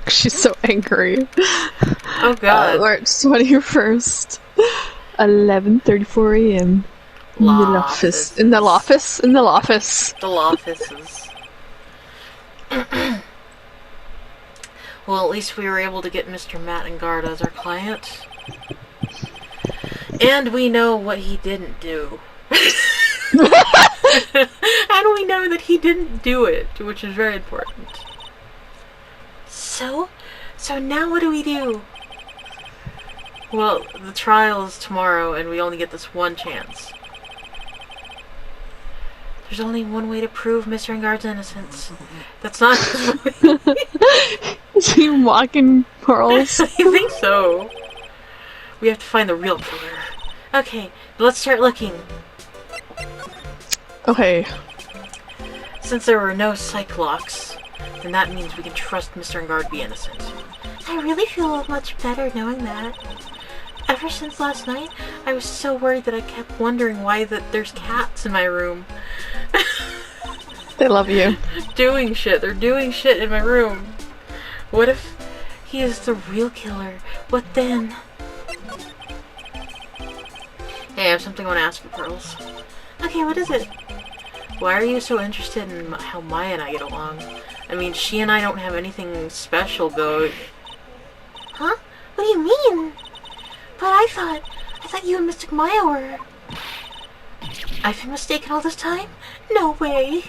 She's so angry. Oh god. March 21st, 11:34 a.m. In the office. In the office. In the office. The offices. Well, at least we were able to get Mr. Matt and Guard as our client. And we know what he didn't do. And we know that he didn't do it, which is very important. So now what do we do? Well, the trial is tomorrow, and we only get this one chance. There's only one way to prove Mr. Engard's innocence. That's not... Is he mocking Pearls? I think so. We have to find the real killer. Okay, let's start looking. Okay. Since there were no psych locks, then that means we can trust Mr. Engard be innocent. I really feel much better knowing that. Ever since last night, I was so worried that I kept wondering why there's cats in my room. They love you. Doing shit. They're doing shit in my room. What if he is the real killer? What then? Hey, I have something I want to ask you, Pearls. Okay, what is it? Why are you so interested in how Maya and I get along? I mean, she and I don't have anything special going. Huh? What do you mean? But I thought you and Mystic Maya were... I've been mistaken all this time? No way!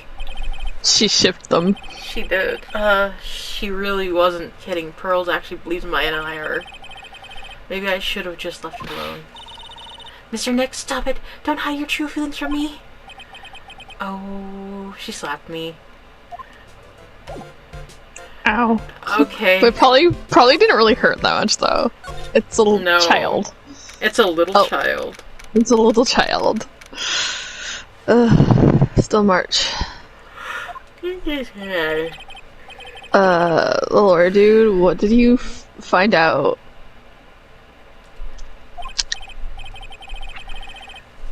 She shipped them. She did. She really wasn't kidding. Pearls actually believes Maya and I are... Maybe I should have just left it alone. Mr. Nick, stop it! Don't hide your true feelings from me! Oh, she slapped me. Ow. Okay. But probably didn't really hurt that much though. It's a little child. It's a little child. It's a little child. Still March. Lord, dude, what did you find out?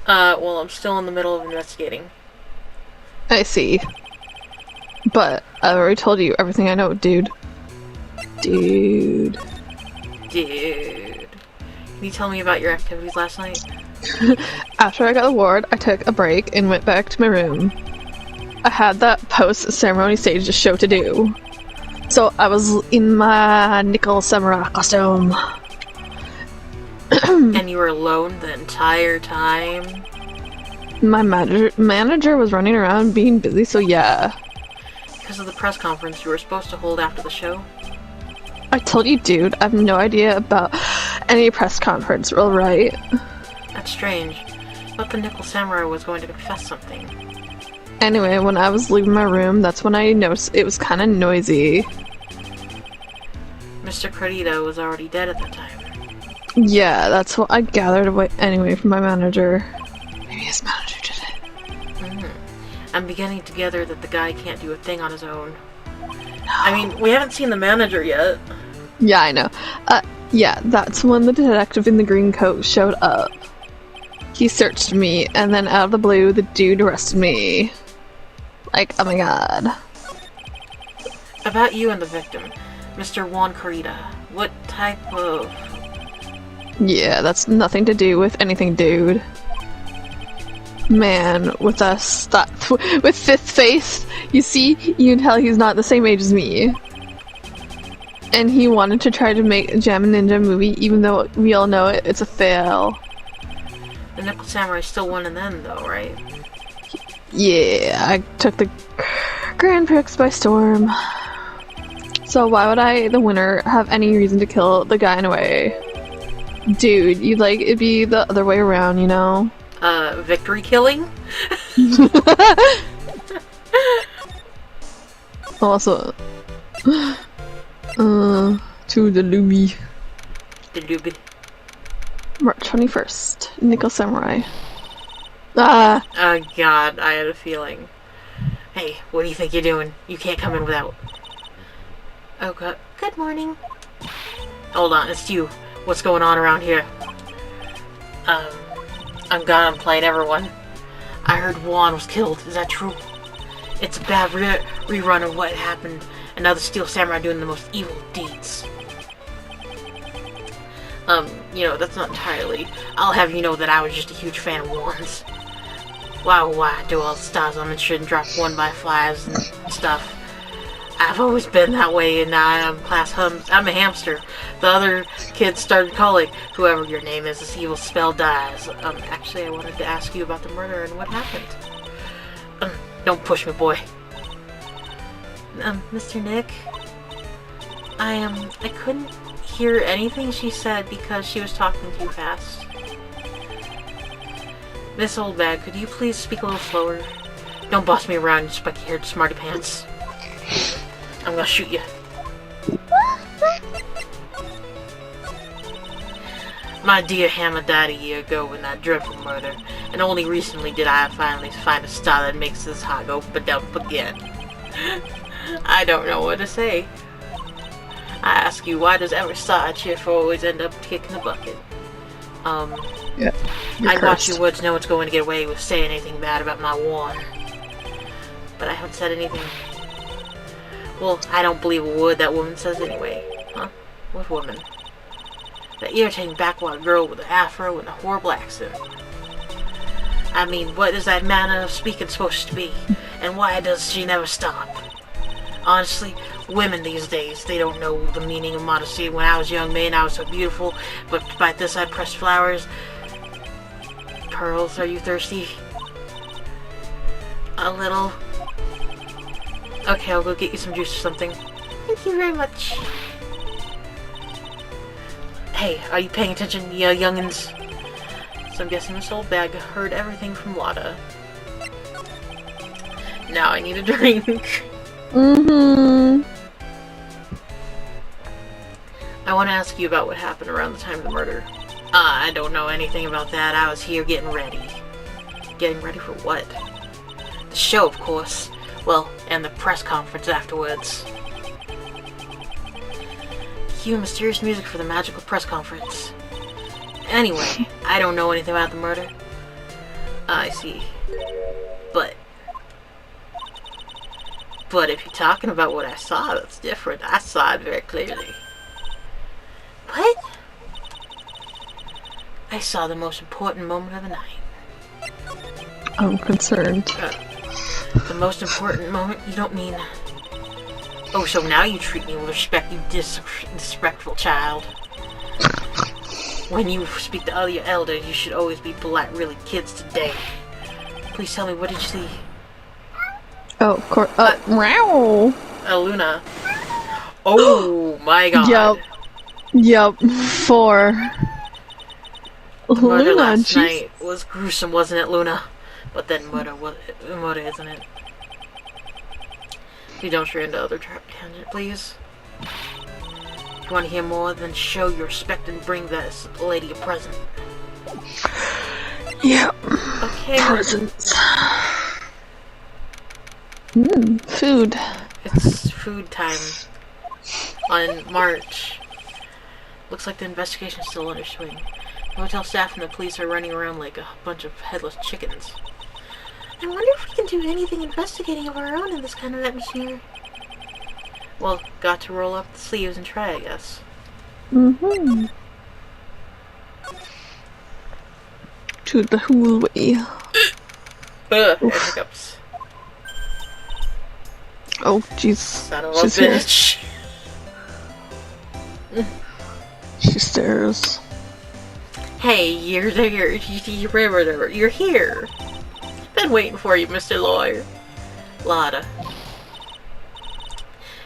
Well, I'm still in the middle of investigating. I see. But I already told you everything I know, dude. Dude. Can you tell me about your activities last night? After I got the award, I took a break and went back to my room. I had that post-ceremony stage show to do. So I was in my nickel samurai costume. And you were alone the entire time? My manager was running around being busy, so yeah. Because of the press conference you were supposed to hold after the show? I told you, dude, I have no idea about any press conference, all right? That's strange. I thought the Nickel Samurai was going to confess something. Anyway, when I was leaving my room, that's when I noticed it was kind of noisy. Mr. Credito was already dead at that time. Yeah, that's what I gathered anyway from my manager. Maybe his manager did it. I'm beginning to gather that the guy can't do a thing on his own. No. I mean, we haven't seen the manager yet. Yeah, I know. Yeah, that's when the detective in the green coat showed up. He searched me, and then out of the blue, the dude arrested me. Like, oh my god. About you and the victim, Mr. Juan Carita. What type of... Yeah, that's nothing to do with anything, dude. Man, with us, with fifth face, you see, you can tell he's not the same age as me. And he wanted to try to make a Jam Ninja movie, even though we all know it's a fail. The Nickel Samurai still won in the end, though, right? Yeah, I took the Grand Prix by storm. So why would I, the winner, have any reason to kill the guy in a way? Dude, you'd like it'd be the other way around, you know? Victory killing? Also, to the Luby. The Luby. March 21st, Nickel Samurai. Ah! Oh god, I had a feeling. Hey, what do you think you're doing? You can't come in without... Oh god. Good morning. Hold on, it's you. What's going on around here? I'm gone playing everyone. I heard Juan was killed. Is that true? It's a bad rerun of what happened, Another steel samurai doing the most evil deeds. That's not entirely. I'll have you know that I was just a huge fan of wands. Why do all the stars on it shouldn't drop one by flies and stuff? I've always been that way, and now I'm a hamster. The other kids started calling, whoever your name is, this evil spell dies. Actually, I wanted to ask you about the murder and what happened. Don't push me, boy. Mr. Nick? I couldn't hear anything she said because she was talking too fast. Miss Oldbag, could you please speak a little slower? Don't boss me around, you spiky-haired smarty pants. I'm gonna shoot you. My dear Hammer died a year ago in that dreadful murder, and only recently did I finally find a star that makes this heart go ba-dump again. I don't know what to say. I ask you, why does every star I cheer for always end up kicking the bucket? Yeah, I watch your words, no one's going to get away with saying anything bad about my war. But I haven't said anything. Well, I don't believe a word that woman says anyway. Huh? What woman? That irritating backwater girl with the afro and the horrible accent. I mean, what is that manner of speaking supposed to be? And why does she never stop? Honestly, women these days, they don't know the meaning of modesty. When I was a young man, I was so beautiful, but despite this, I pressed flowers. Pearls, are you thirsty? A little. Okay, I'll go get you some juice or something. Thank you very much. Hey, are you paying attention, you youngins? So I'm guessing this old bag heard everything from Lotta. Now I need a drink. I want to ask you about what happened around the time of the murder. I don't know anything about that. I was here getting ready. Getting ready for what? The show, of course. Well, and the press conference afterwards. Cue mysterious music for the magical press conference. Anyway, I don't know anything about the murder. I see. But if you're talking about what I saw, that's different. I saw it very clearly. What? I saw the most important moment of the night. I'm concerned. The most important moment? You don't mean... Oh, so now you treat me with respect, you disrespectful child. When you speak to other elders, you should always be polite, really, kids today. Please tell me, what did you see? Oh, of course. Meow. Luna. Oh my god. Yep. 4. The murder Luna, last night was gruesome, wasn't it, Luna? But then murder, isn't it? You don't stray into other tangent, please. If you want to hear more, then show your respect and bring this lady a present. Yep. Okay. Presents. Food. It's food time. On March. Looks like the investigation is still under swing. The hotel staff and the police are running around like a bunch of headless chickens. I wonder if we can do anything investigating of our own in this kind of atmosphere. Well, got to roll up the sleeves and try, I guess. To the whole way. Hiccups. Oh, jeez. Son of a bitch. She stares. Hey, you're there. You're here. Been waiting for you, Mr. Lawyer. Lotta.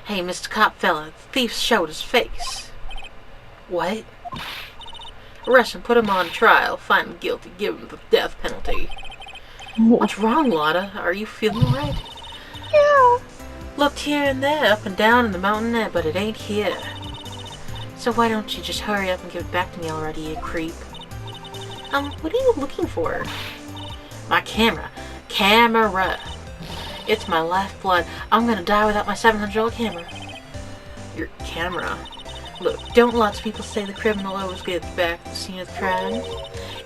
Hey, Mr. Cop fella, the thief showed his face. What? Arrest him, put him on trial, find him guilty, give him the death penalty. What's wrong, Lotta? Are you feeling alright? Yeah. Looked here and there, up and down in the mountain air, but it ain't here. So why don't you just hurry up and give it back to me already, you creep? What are you looking for? My camera. Camera. It's my lifeblood. I'm gonna die without my $700 camera. Your camera? Look, don't lots of people say the criminal always gets back to the scene of the crime?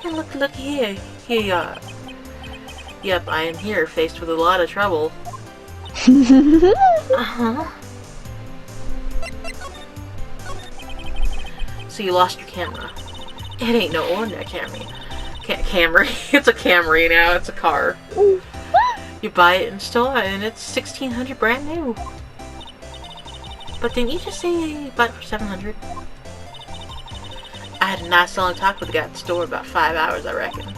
And look here. Here you are. Yep, I am here, faced with a lot of trouble. So you lost your camera. It ain't no ordinary Camry. Camry. It's a Camry now. It's a car. You buy it in store, and it's $1,600 brand new. But didn't you just say you bought it for $700? I had a nice long talk with the guy at the store, about 5 hours, I reckon.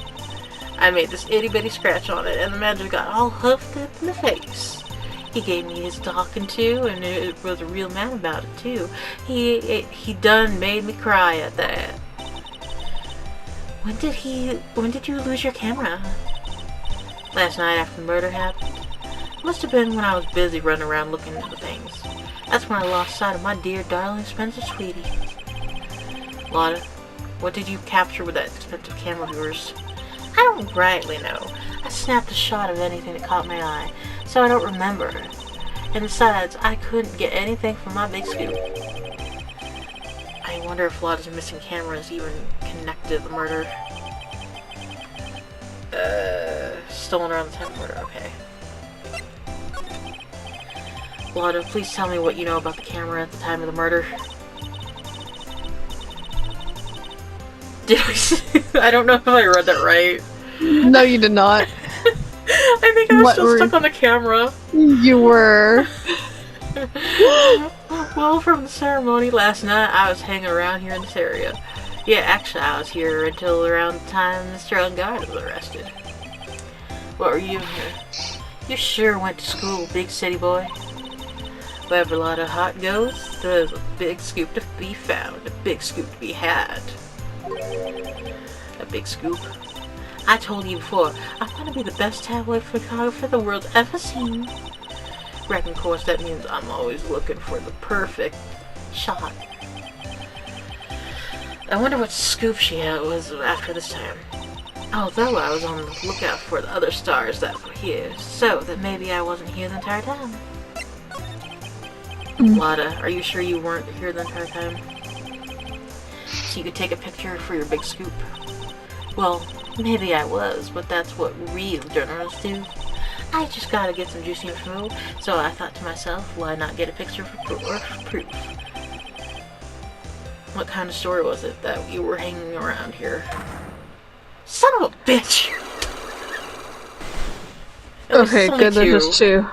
I made this itty bitty scratch on it, and the man just got all huffed up in the face. He gave me his talking to, and it was a real man about it too. He done made me cry at that. When did you lose your camera? Last night after the murder happened. Must have been when I was busy running around looking into things. That's when I lost sight of my dear darling Spencer Sweetie. Lotta, what did you capture with that expensive camera of yours? I don't rightly know. I snapped a shot of anything that caught my eye, so I don't remember. And besides, I couldn't get anything from my big scoop. I wonder if Lotta's missing camera is even connected to the murder. Stolen around the time of murder, okay. Lotta, please tell me what you know about the camera at the time of the murder. I don't know if I read that right. No, you did not. I think I was still stuck on the camera. You were. Well, from the ceremony last night, I was hanging around here in this area. Yeah, actually, I was here until around the time Mr. Ungard was arrested. What were you here? You sure went to school, big city boy. Wherever a lot of heart goes, there's a big scoop to be found, a big scoop to be had. A big scoop. I told you before, I want to be the best tabloid photographer the world's ever seen. Reckon, of course, that means I'm always looking for the perfect shot. I wonder what scoop she was after this time. Although I was on the lookout for the other stars that were here, so that maybe I wasn't here the entire time. Lotta, are you sure you weren't here the entire time? So you could take a picture for your big scoop? Well, maybe I was, but that's what real journalists do. I just gotta get some juicy info, so I thought to myself, why not get a picture for proof? What kind of story was it that you were hanging around here? Son of a bitch! Okay, good, there's just two.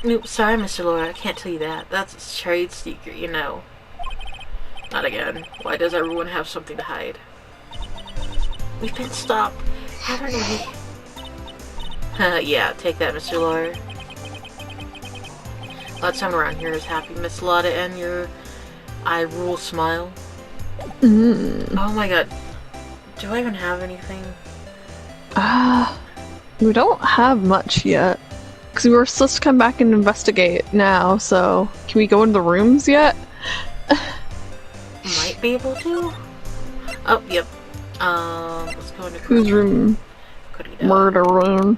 Nope, sorry, Mr. Laura, I can't tell you that. That's a trade secret, you know. Not again. Why does everyone have something to hide? We've been stopped, haven't we? Yeah, take that, Mr. Lawyer. Glad someone around here is happy, Miss Lotta, and your I rule smile. Oh my god. Do I even have anything? We don't have much yet. Because we were supposed to come back and investigate now, so can we go into the rooms yet? Might be able to. Oh, yep. Let's go into whose room? Murder room.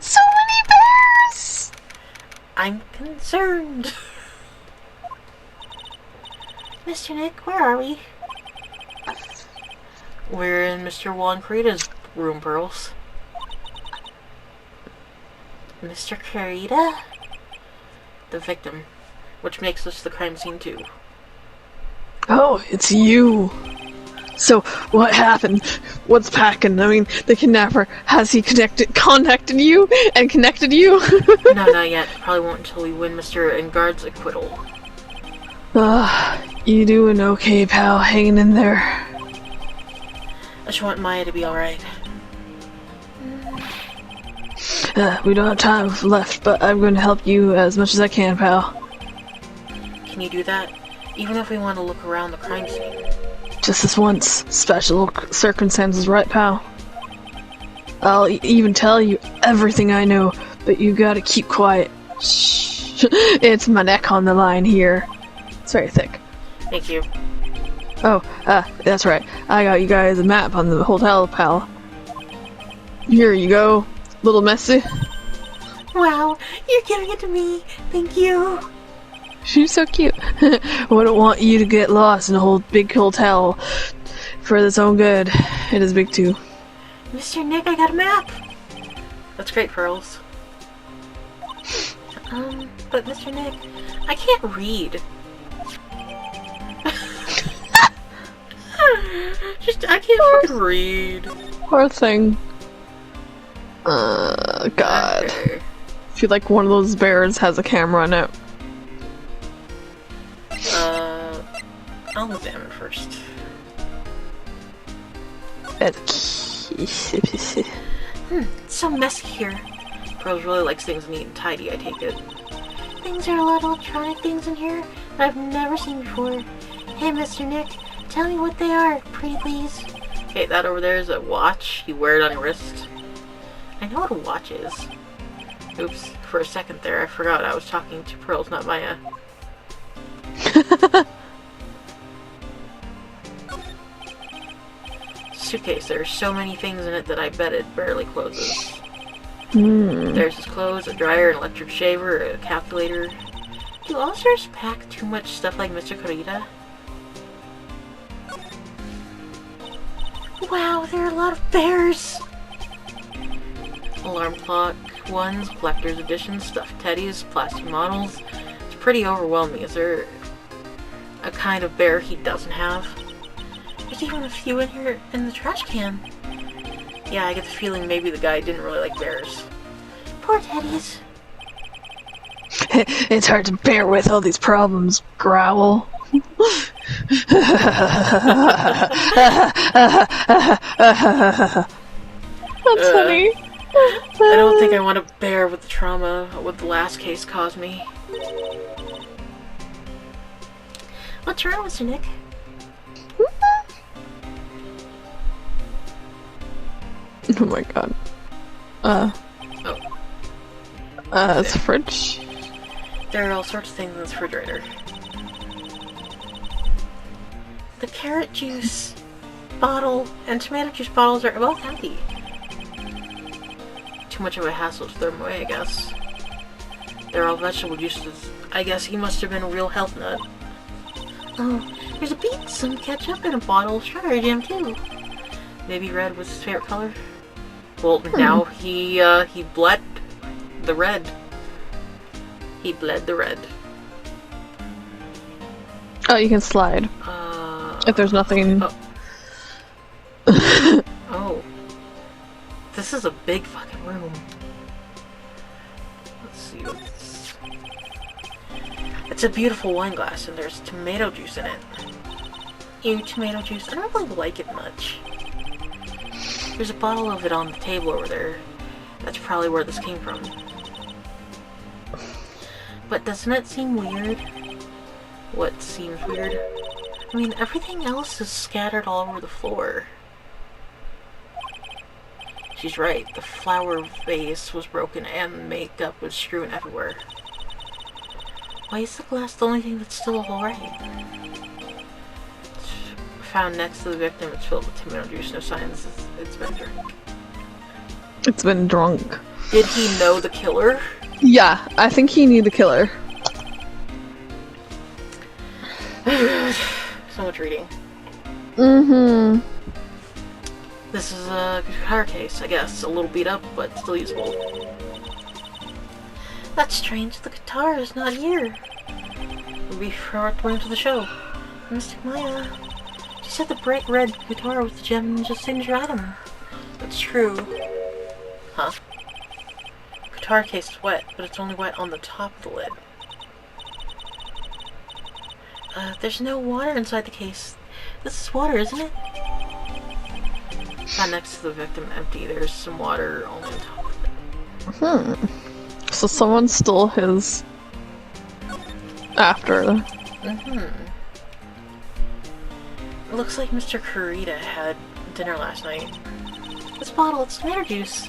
So many bears! I'm concerned. Mr. Nick, where are we? We're in Mr. Juan Carita's room, Pearls. Mr. Carita? The victim. Which makes this the crime scene too. Oh, it's you! So, what happened? What's packing? I mean, the kidnapper, has he contacted you? And connected you? No, not yet. Probably won't until we win Mr. Engard's acquittal. You doing okay, pal? Hanging in there. I just want Maya to be alright. We don't have time left, but I'm going to help you as much as I can, pal. Can you do that? Even if we want to look around the crime scene. Just this once. Special circumstances, right, pal? I'll even tell you everything I know, but you gotta keep quiet. Shh. It's my neck on the line here. It's very thick. Thank you. Oh, that's right. I got you guys a map on the hotel, pal. Here you go. Little messy. Wow, you're giving it to me. Thank you. She's so cute. Wouldn't want you to get lost in a whole big hotel for its own good. It is big too. Mr. Nick, I got a map. That's great, Pearls. But Mr. Nick, I can't read. Just, I can't fucking read. Poor thing. God. Okay. I feel like one of those bears has a camera in it. I'll examine first. It's so messy here. Pearls really likes things neat and tidy, I take it. Things are a lot of electronic things in here that I've never seen before. Hey, Mr. Nick, tell me what they are, pretty please. Okay, that over there is a watch. You wear it on your wrist. I know what a watch is. Oops, for a second there, I forgot I was talking to Pearls, not Maya. Suitcase, there are so many things in it that I bet it barely closes. There's his clothes, a dryer, an electric shaver, a calculator. Do all stars pack too much stuff like Mr. Kurita? Wow, there are a lot of bears! Alarm clock, ones, collector's editions, stuffed teddies, plastic models. It's pretty overwhelming. Is there a kind of bear he doesn't have? There's even a few in here in the trash can. Yeah, I get the feeling maybe the guy didn't really like bears. Poor teddies. It's hard to bear with all these problems, Growl. That's funny. I don't think I want to bear with the trauma what the last case caused me. What's wrong, Mr. Nick? Oh my god. It's a fridge. There are all sorts of things in this refrigerator. The carrot juice bottle and tomato juice bottles are both empty. Too much of a hassle to throw them away, I guess. They're all vegetable juices. I guess he must have been a real health nut. Oh, there's a beet, some ketchup, and a bottle of strawberry jam too. Maybe red was his favorite color. Well, now he bled the red. He bled the red. Oh, you can slide. If there's nothing. Oh. Oh. This is a big fucking room. Let's see what's... It's a beautiful wine glass and there's tomato juice in it. Ew, tomato juice. I don't really like it much. There's a bottle of it on the table over there. That's probably where this came from. But doesn't it seem weird? What seems weird? I mean, everything else is scattered all over the floor. She's right. The flower vase was broken and makeup was strewn everywhere. Why is the glass the only thing that's still alright? Found next to the victim, it's filled with tomato juice. No signs it's been drank. It's been drunk. Did he know the killer? Yeah, I think he knew the killer. So much reading. Mm-hmm. This is a guitar case, I guess. A little beat up, but still usable. That's strange. The guitar is not here. We forgot went to the show. Mystic Maya. She said the bright red guitar with the gem is just signature item. That's true. Huh? Guitar case is wet, but it's only wet on the top of the lid. There's no water inside the case. This is water, isn't it? Not next to the victim, empty. There's some water only on top of it. So someone stole his after. It looks like Mr. Kurita had dinner last night. This bottle, it's tomato juice.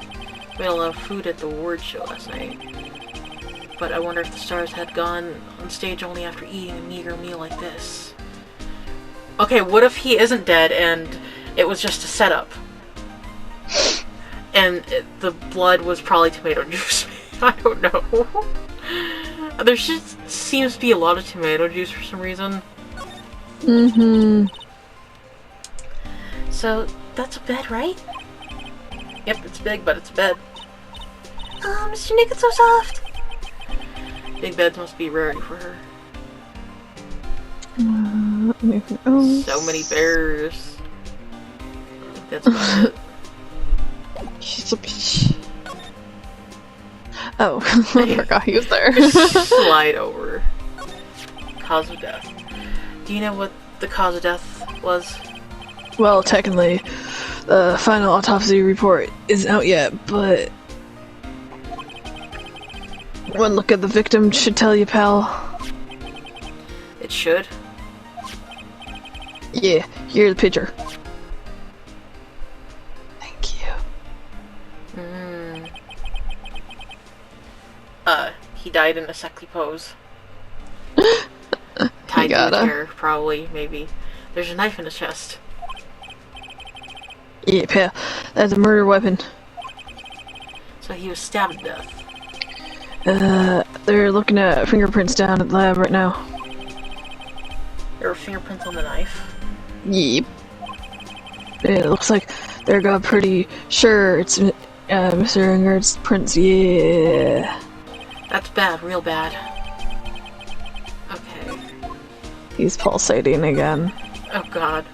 We had a lot of food at the award show last night. But I wonder if the stars had gone on stage only after eating a meager meal like this. Okay, what if he isn't dead and it was just a setup? And the blood was probably tomato juice. I don't know. There just seems to be a lot of tomato juice for some reason. So, that's a bed, right? Yep, it's big, but it's a bed. Oh, Mr. Nick, it's so soft! Big beds must be a rarity for her. Anything else? So many bears. that's about it. He's a bitch. Oh, I forgot he was there. Slide over. Cause of death. Do you know what the cause of death was? Well, technically, the final autopsy report isn't out yet, but one look at the victim should tell you, pal. It should? Yeah, here's the picture. Thank you. He died in a sexy pose. Tied to a chair, probably, maybe. There's a knife in his chest. Yeah, pal. That's a murder weapon. So he was stabbed to death. They're looking at fingerprints down at the lab right now. There were fingerprints on the knife. Yep. It looks like they're got pretty sure it's Mr. Ingard's prints, yeah. That's bad, real bad. Okay. He's pulsating again. Oh god.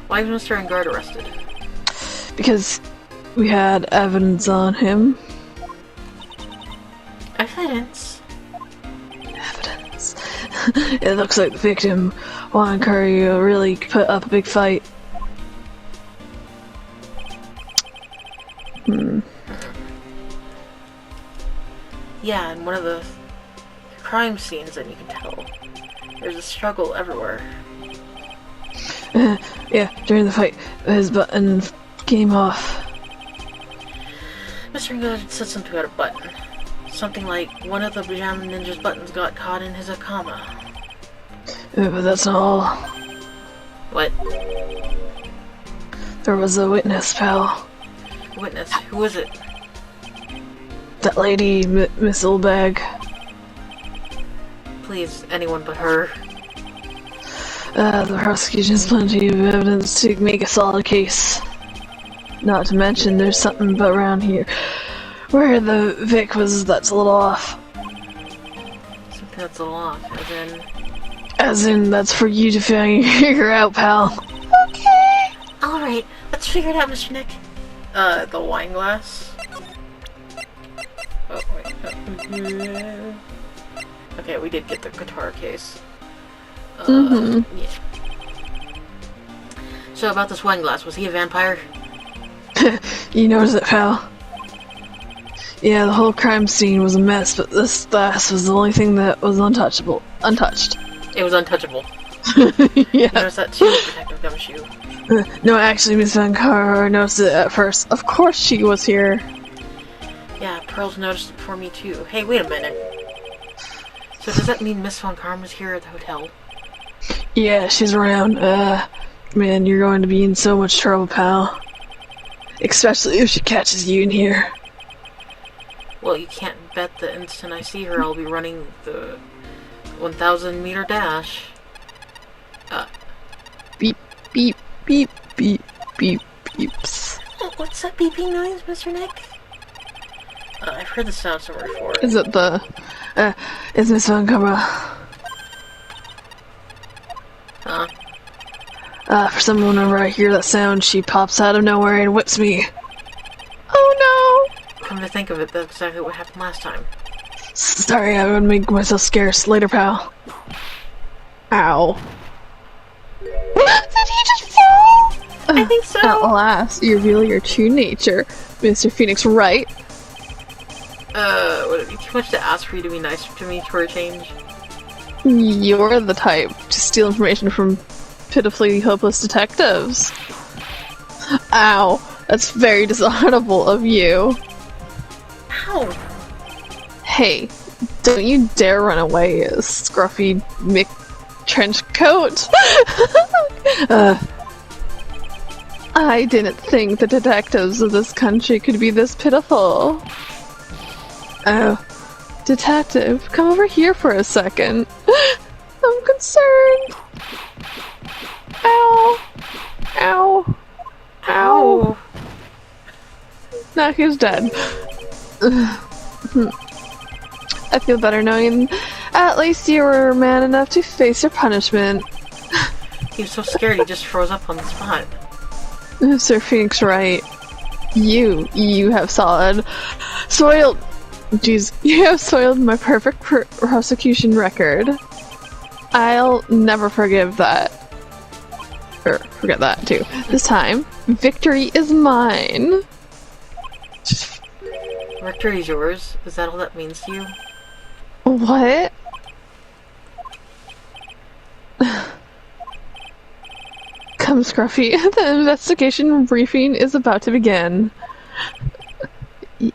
Why was Mr. Ingard arrested? Because we had evidence on him. Evidence? Evidence. It looks like the victim, Juan Kuro, really put up a big fight. Yeah, in one of the crime scenes, and you can tell. There's a struggle everywhere. Yeah, during the fight, his button came off. Mr. Ingard said something about a button. Something like, one of the Pajama Ninja's buttons got caught in his Akama. But that's not all. What? There was a witness, pal. Witness? Who was it? That lady, Miss Oldbag. Please, anyone but her. The prosecution has plenty of evidence to make a solid case. Not to mention, there's something around here where the Vic was that's a little off. Something that's a little off, As in, that's for you to figure out, pal. Okay! Alright, let's figure it out, Mr. Nick. The wine glass? Oh, wait. Okay, we did get the guitar case. Yeah. So about this wine glass, was he a vampire? You noticed it, pal? Yeah, the whole crime scene was a mess, but this glass was the only thing that was untouched. It was untouchable. Yeah. I noticed that too, Detective Gumshoe. No, actually, Miss Van Car noticed it at first. Of course she was here. Yeah, Pearls noticed it before me too. Hey, wait a minute. So does that mean Miss Von Karm is here at the hotel? Yeah, she's around. Man, you're going to be in so much trouble, pal. Especially if she catches you in here. Well, you can't bet the instant I see her I'll be running the 1,000-meter dash. Beep, beep, beep, beep, beep, beeps. What's that beeping noise, Mr. Nick? I've heard the sound somewhere before. Is it the... is Miss Van Camera? Huh? For some whenever I hear that sound, she pops out of nowhere and whips me. Oh no! Come to think of it, that's exactly what happened last time. Sorry, I would make myself scarce. Later, pal. Ow. Did he just fall? I think so. At last, you reveal your true nature, Mr. Phoenix Wright. Would it be too much to ask for you to be nice to me for a change? You're the type to steal information from pitifully hopeless detectives. Ow. That's very dishonorable of you. Ow. Hey, don't you dare run away, you scruffy Mick Trenchcoat. I didn't think the detectives of this country could be this pitiful. Oh, detective, come over here for a second. I'm concerned. Ow. Ow. Ow. Now he's dead. I feel better knowing at least you were man enough to face your punishment. He was so scared he just froze up on the spot. Sir Phoenix Wright, you have soiled, jeez, you have soiled my perfect prosecution record. I'll never forgive that. Or forget that too. This time, victory is mine. Victory is yours? Is that all that means to you? What? Come, Scruffy. The investigation briefing is about to begin.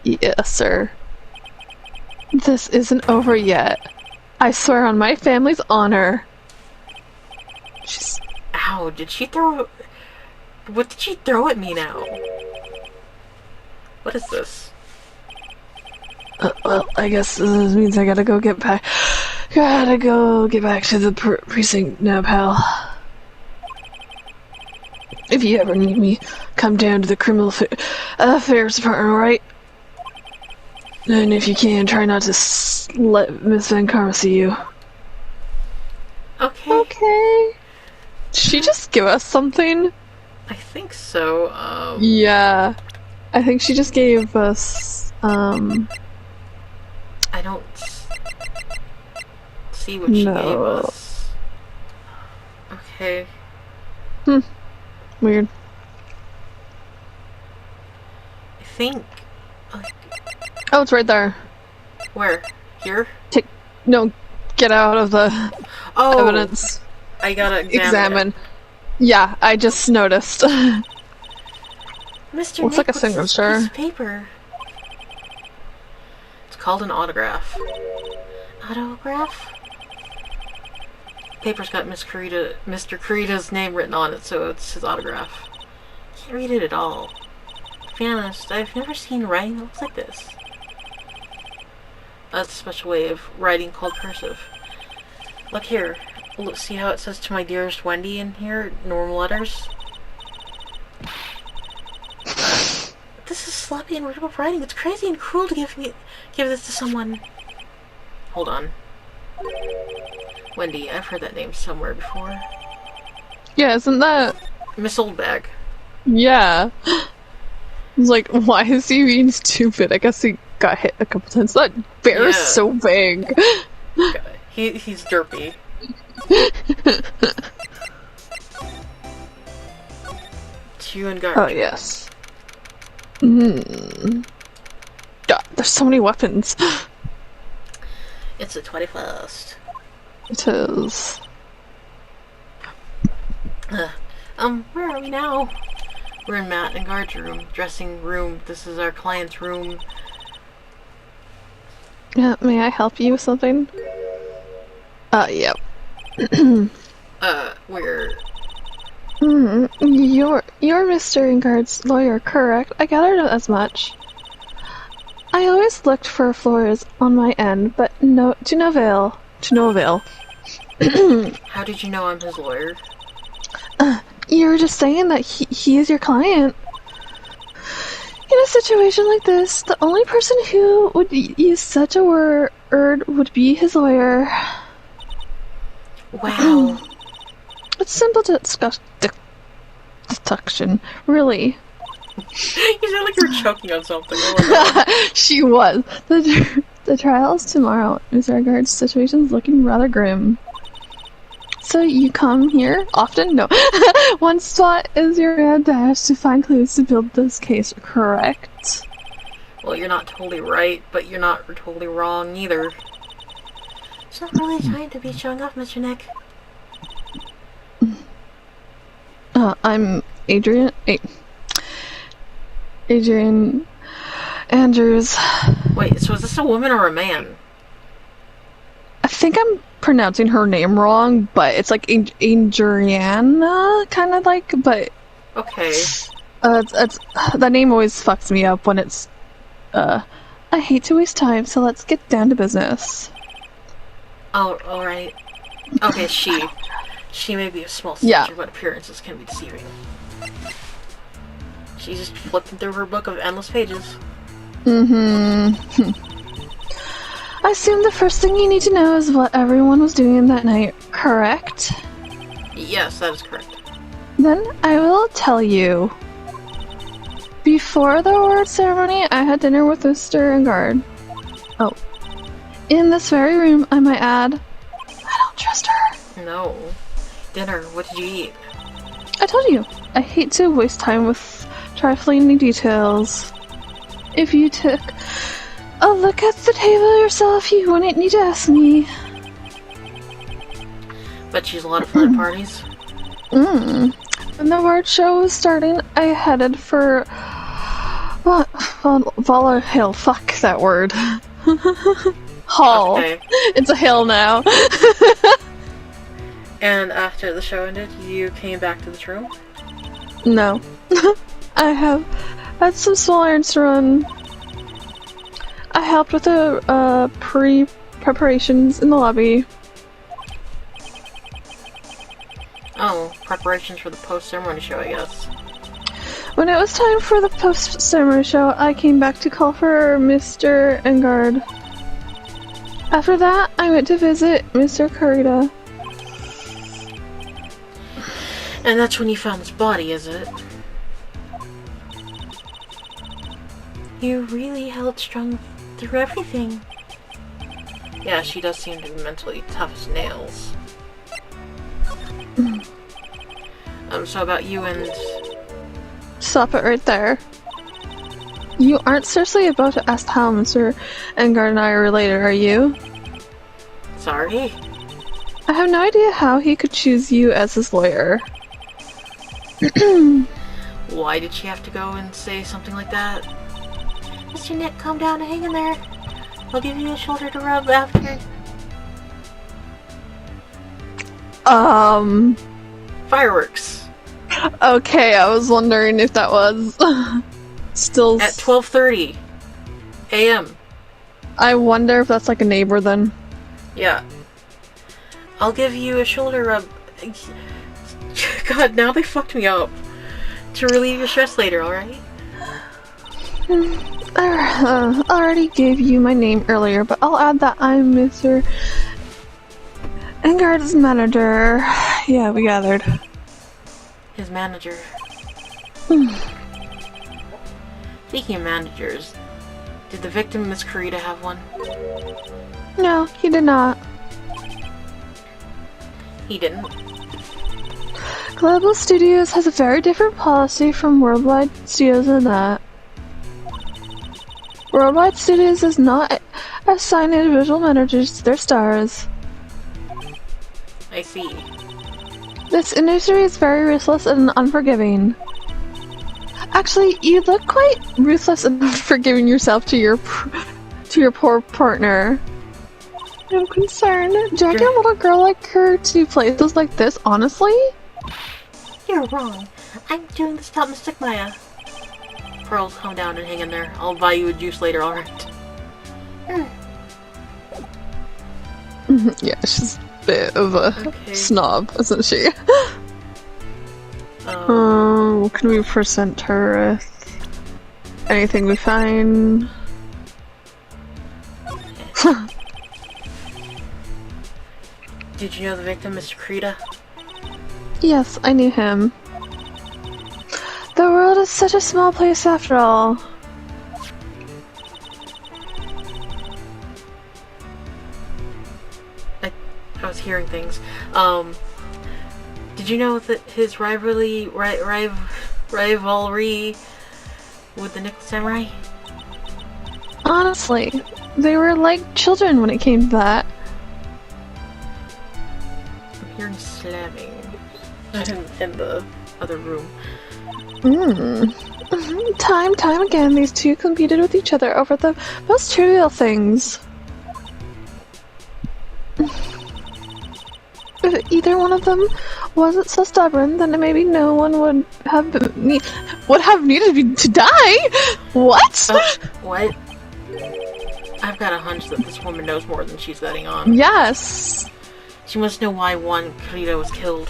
Yes, sir. This isn't over yet. I swear on my family's honor. She's... Ow, did she throw... What did she throw at me now? What is this? Well, I guess this means I gotta go get back. Gotta go get back to the precinct now, pal. If you ever need me, come down to the criminal affairs department, alright? And if you can, try not to let Miss Van Karma see you. Okay. Okay. Did she just give us something? I think so, Yeah. I think she just gave us, I don't see what she gave us. Okay. Weird. I think... Oh, it's right there. Where? Here? No, get out of the evidence. I gotta Examine. Yeah, I just noticed. Mr. Looks like a signature. Piece of paper. It's called an autograph. Autograph? Paper's got Mr. Kurita's name written on it, so it's his autograph. Can't read it at all. To be honest, I've never seen writing that looks like this. That's a special way of writing called cursive. Look here. Look, see how it says "To my dearest Wendy" in here? Normal letters? This is sloppy and rip-up writing. It's crazy and cruel to give this to someone. Hold on. Wendy, I've heard that name somewhere before. Yeah, isn't that... Miss Oldbag. Yeah. I was like, why is he being stupid? I guess he got hit a couple times. That bear is so big. He's derpy. It's you and Garth. Oh, yes. God, there's so many weapons. It's the 21st. It is. Where are we now? We're in Matt and Guard's room. Dressing room. This is our client's room. May I help you with something? Yep. We're... You're Mr. Ingard's lawyer, correct? I gathered as much. I always looked for floors on my end, but to no avail. To no avail. How did you know I'm his lawyer? You were just saying that he is your client. In a situation like this, the only person who would use such a word would be his lawyer. Wow. It's simple to discuss deduction, really. You sound like you're choking on something. She was. The trial's tomorrow. Mr. Ingard's situation's looking rather grim. So you come here often? No. One spot is your mad dash to find clues to build this case, correct? Well, you're not totally right, but you're not totally wrong either. It's not really time to be showing off, Mr. Nick. I'm Adrian Andrews. Wait, so is this a woman or a man? I think I'm pronouncing her name wrong, but it's like Adriana, kind of like, but... Okay. It's that name always fucks me up when it's, I hate to waste time, so let's get down to business. Oh, alright. Okay, she. She may be a small stature, but appearances can be deceiving. She's just flipping through her book of endless pages. I assume the first thing you need to know is what everyone was doing that night, correct? Yes, that is correct. Then I will tell you. Before the award ceremony, I had dinner with Mr. Engard. Oh. In this very room, I might add. I don't trust her. No. Dinner, what did you eat? I told you, I hate to waste time with trifling details. If you took a look at the table yourself, you wouldn't need to ask me. Bet she's a lot of fun at parties. When the award show was starting, I headed for... What? Vala Hill. Fuck that word. Hall. Okay. It's a hill now. And after the show ended, you came back to this room? No. I have had some small errands to run. I helped with the pre-preparations in the lobby. Oh, preparations for the post-ceremony show, I guess. When it was time for the post-ceremony show, I came back to call for Mr. Engard. After that, I went to visit Mr. Kurita. And that's when you found this body, is it? You really held strong through everything. Yeah, she does seem to be mentally tough as nails. So about you and... Stop it right there. You aren't seriously about to ask how Mr. Engard and I are related, are you? Sorry? I have no idea how he could choose you as his lawyer. Why did she have to go and say something like that? Mr. Nick, calm down and hang in there. I'll give you a shoulder to rub after. Fireworks. Okay, I was wondering if that was still At 12:30 a.m. I wonder if that's like a neighbor then. Yeah. I'll give you a shoulder rub. God, now they fucked me up. To relieve your stress later, alright? I already gave you my name earlier, but I'll add that I'm Mr. Engard's manager. Yeah, we gathered. His manager. Speaking of managers, did the victim, Miss Kurita, have one? No, he did not. He didn't. Global Studios has a very different policy from Worldwide Studios in that. Worldwide Studios does not assign individual managers to their stars. I see. This industry is very ruthless and unforgiving. Actually, you look quite ruthless and unforgiving yourself to your poor partner. I'm concerned. Dragging a little girl like her to places like this, honestly? You're wrong. I'm doing this to help Mystic Maya. Pearls, calm down and hang in there. I'll buy you a juice later, alright? Yeah, she's a bit of a snob, isn't she? What can we present her with? Anything we find? Did you know the victim, Mr. Kurita? Yes, I knew him. The world is such a small place after all. I was hearing things. Did you know that his rivalry with the Nickel Samurai? Honestly, they were like children when it came to that. I'm hearing slamming in the other room. Time again, these two competed with each other over the most trivial things. If either one of them wasn't so stubborn, then maybe no one would have needed to die. What? What? I've got a hunch that this woman knows more than she's letting on. Yes. She must know why one Kurita was killed.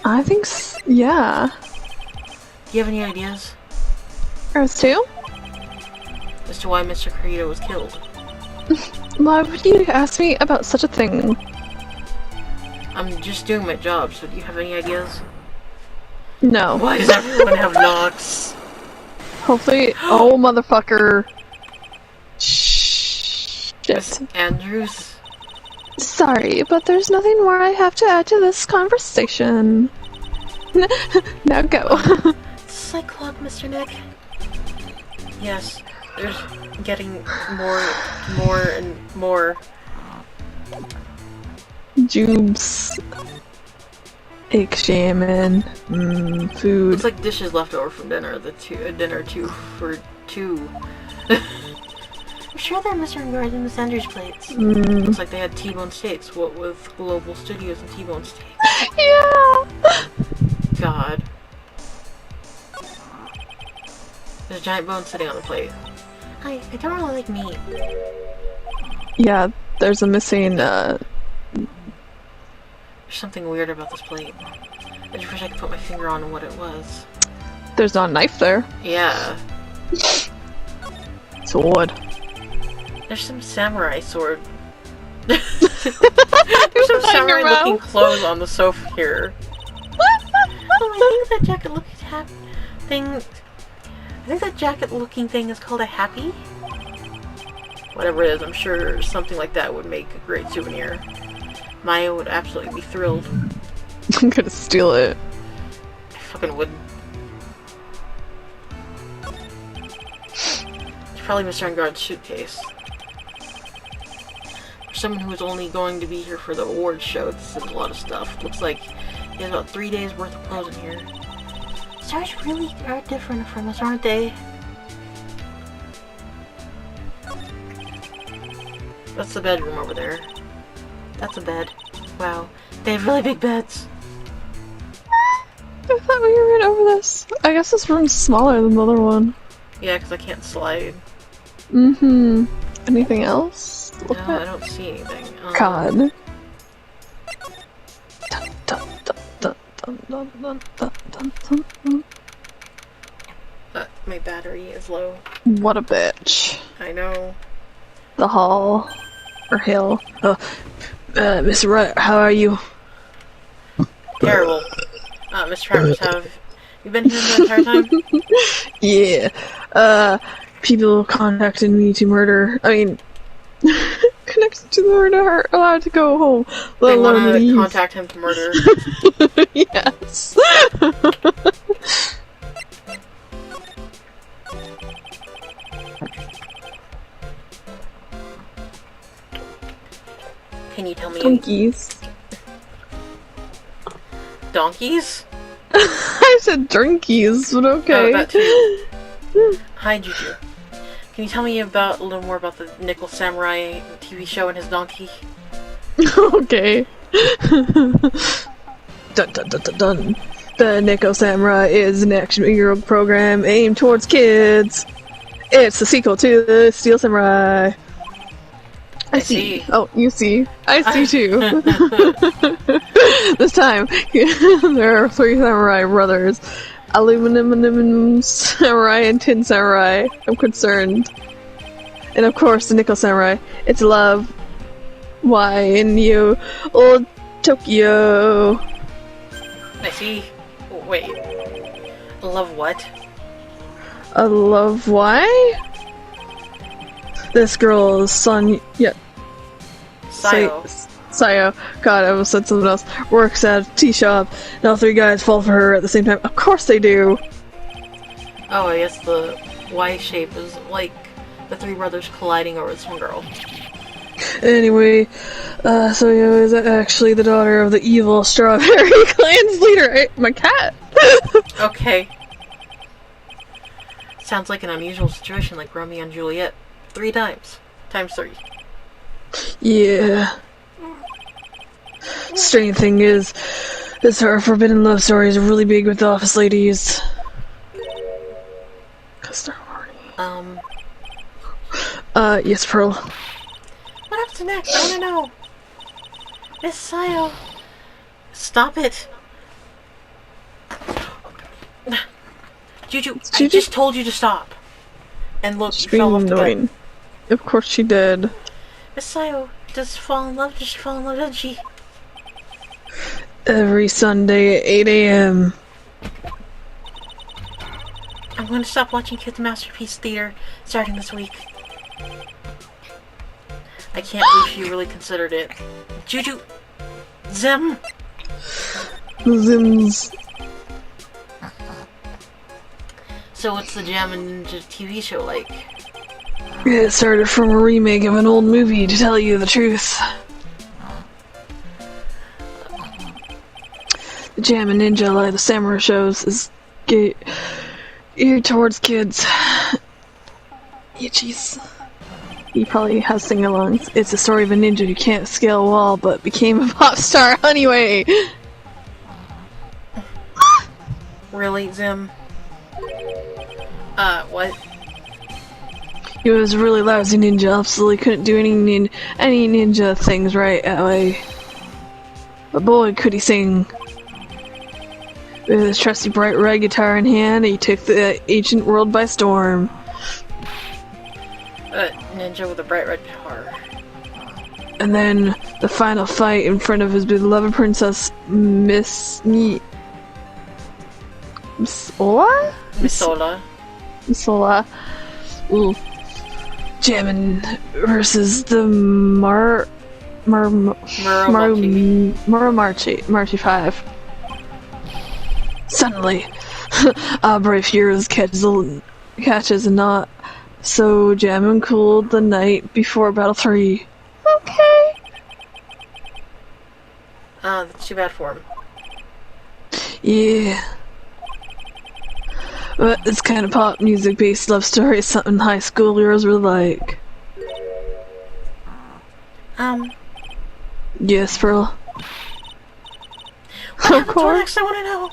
I think yeah. Do you have any ideas? Earth 2? As to why Mr. Kurita was killed? Why would you ask me about such a thing? I'm just doing my job, so do you have any ideas? No. Why does everyone have locks? Hopefully. Oh, motherfucker. Shit. Miss Andrews. Sorry, but there's nothing more I have to add to this conversation. Now go. Cyclops, Mr. Nick. Yes, there's getting more and more. Jubes. Egg shaman. Food. Looks like dishes left over from dinner. Dinner 2 for 2. I'm sure they're disregarding in the Sanders plates. Looks like they had T-bone steaks. What with Global Studios and T-bone steaks? Yeah. God. There's a giant bone sitting on the plate. I don't really like meat. Yeah, there's a missing, There's something weird about this plate. I just wish I could put my finger on what it was. There's not a knife there. Yeah. Sword. There's some samurai sword. There's some samurai looking clothes on the sofa here. Oh, I think that jacket looking thing is called a happy? Whatever it is, I'm sure something like that would make a great souvenir. Maya would absolutely be thrilled. I'm gonna steal it. I fucking would. It's probably Mr. Engard's suitcase. For someone who is only going to be here for the awards show, this is a lot of stuff. Looks like he has about 3 days worth of clothes in here. Stars really are different from us, aren't they? That's the bedroom over there. That's a bed. Wow. They have really big beds. I thought we were right over this. I guess this room's smaller than the other one. Yeah, because I can't slide. Anything else? No, I don't see anything. God. My battery is low. What a bitch. I know. The hall. Or hill. Miss Wright, how are you? Terrible. Miss Travers, have you been here the entire time? Yeah. People contacted me to murder. I mean, connected to the murder are allowed to go home. They want to contact him to murder. Yes. Can you tell me? Donkeys. Donkeys? I said drunkies, but okay. Oh, that too. Hi, Juju. Can you tell me a little more about the Nickel Samurai TV show and his donkey? Okay. Dun dun dun dun dun. The Nickel Samurai is an action hero program aimed towards kids. It's the sequel to the Steel Samurai. I see. Oh, you see. I see too. This time, there are 3 samurai brothers. Aluminum Samurai and Tin Samurai. I'm concerned. And of course, the Nickel Samurai. It's love. Why in you, old Tokyo? I see. Wait. Love what? A love why? This girl's son, yeah. Sayo. God, I almost said something else. Works at a tea shop, and all 3 guys fall for her at the same time. Of course they do! Oh, I guess the Y shape is like the 3 brothers colliding over this one girl. Anyway, Sayo is actually the daughter of the evil Strawberry Clan's leader. My cat! Okay. Sounds like an unusual situation like Romeo and Juliet. 3 times. Times 3. Yeah. Strange thing is, her forbidden love story is really big with the office ladies. 'Cause they're horny. Yes, Pearl. What happens next? I wanna know. Miss Sayo. Stop it. Juju, I just told you to stop. And look, you fell off the bed. Of course she did. Miss Sayo does she fall in love, doesn't she? Every Sunday at 8 a.m. I'm going to stop watching Kids Masterpiece Theater starting this week. I can't believe she really considered it. Juju! Zim! Zims. So what's the Jam and Ninja TV show like? It started from a remake of an old movie, to tell you the truth. The Jam and Ninja, like the samurai shows, is geared towards kids. Yeah, jeez. He probably has sing-alongs. It's the story of a ninja who can't scale a wall, but became a pop star anyway. Really, Zim? What? He was a really lousy ninja, absolutely couldn't do any ninja things right that way. But boy, could he sing. With his trusty bright red guitar in hand, he took the ancient world by storm. Ninja with a bright red guitar. And then the final fight in front of his beloved princess, Misola? Misola. Misola. Ooh. Jammin' versus the Muromachi 5. Suddenly, a brave hero catches a knot. So Jammin' cooled the night before Battle 3. Okay. That's too bad for him. Yeah. But this kind of pop music based love story is something high school girls would like. Yes, Pearl. Of course. I want to know.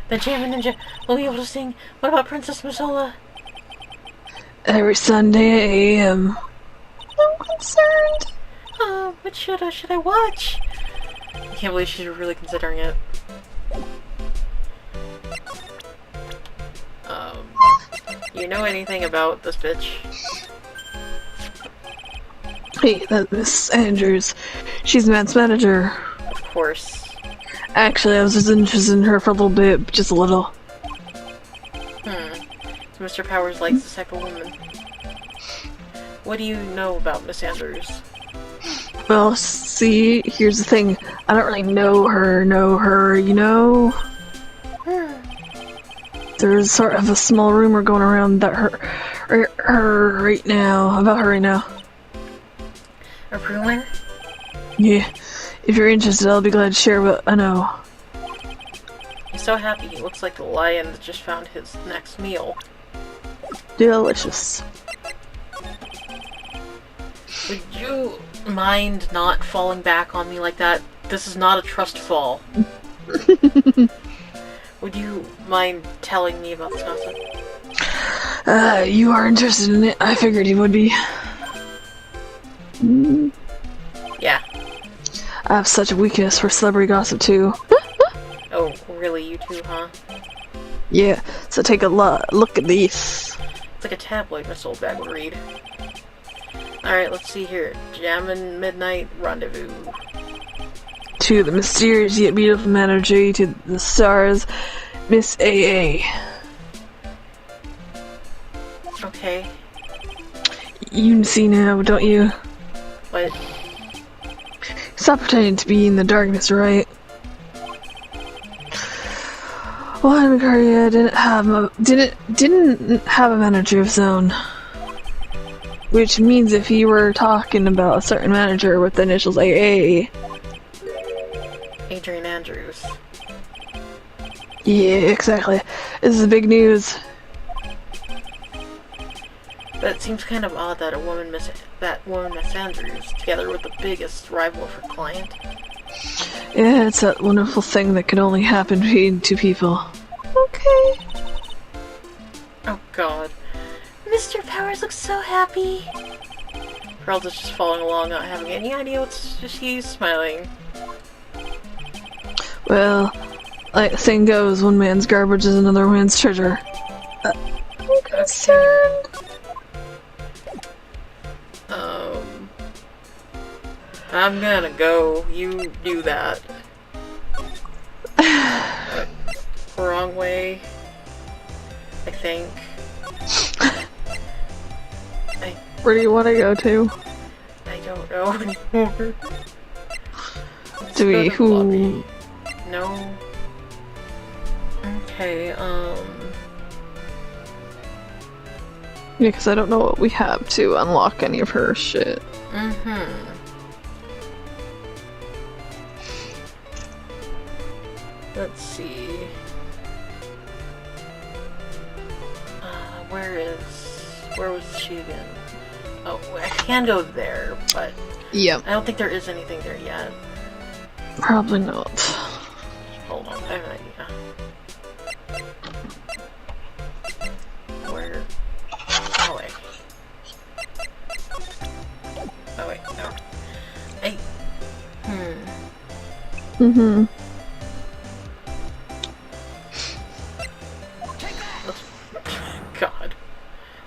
The Jammin' Ninja will be able to sing. What about Princess Misola? Every Sunday at AM. I'm concerned. What should I watch? I can't believe she's really considering it. You know anything about this bitch? Hey, that's Miss Andrews. She's Matt's manager. Of course. Actually, I was just interested in her for a little bit, just a little. So Mr. Powers likes this type of woman. What do you know about Miss Andrews? Well, see, here's the thing. I don't really know her, you know? There's sort of a small rumor going around that her right now. A rumor? Yeah. If you're interested, I'll be glad to share what I know. He's so happy. He looks like a lion that just found his next meal. Delicious. Would you mind not falling back on me like that? This is not a trust fall. Would you mind telling me about this gossip? You are interested in it. I figured you would be. Yeah. I have such a weakness for celebrity gossip, too. Oh, really? You too, huh? Yeah, so take a look at these. It's like a tabloid Miss Old Bag would read. Alright, let's see here. Jammin' Midnight Rendezvous. To the mysterious yet beautiful manager, to the stars, Miss AA. Okay. You see now, don't you? What? Stop pretending to be in the darkness, right? Well, Korea didn't have a manager of his own. Which means if he were talking about a certain manager with the initials AA. Adrian Andrews. Yeah, exactly. This is big news. But it seems kind of odd that that woman Miss Andrews, together with the biggest rival of her client. Yeah, it's that wonderful thing that can only happen between two people. Okay. Oh god. Mr. Powers looks so happy. Pearl's just following along, not having any idea what she's smiling. Well, like the saying goes, one man's garbage is another man's treasure. I'm concerned. I'm gonna go. You do that. wrong way. I think. Where do you want to go to? I don't know anymore. Do we, who... No. Okay, Yeah, because I don't know what we have to unlock any of her shit. Let's see. Where was she again? Oh, I can go there, but Yep. I don't think there is anything there yet. Probably not. Hold on, I have an idea. Where? Oh wait. Oh wait, no. God.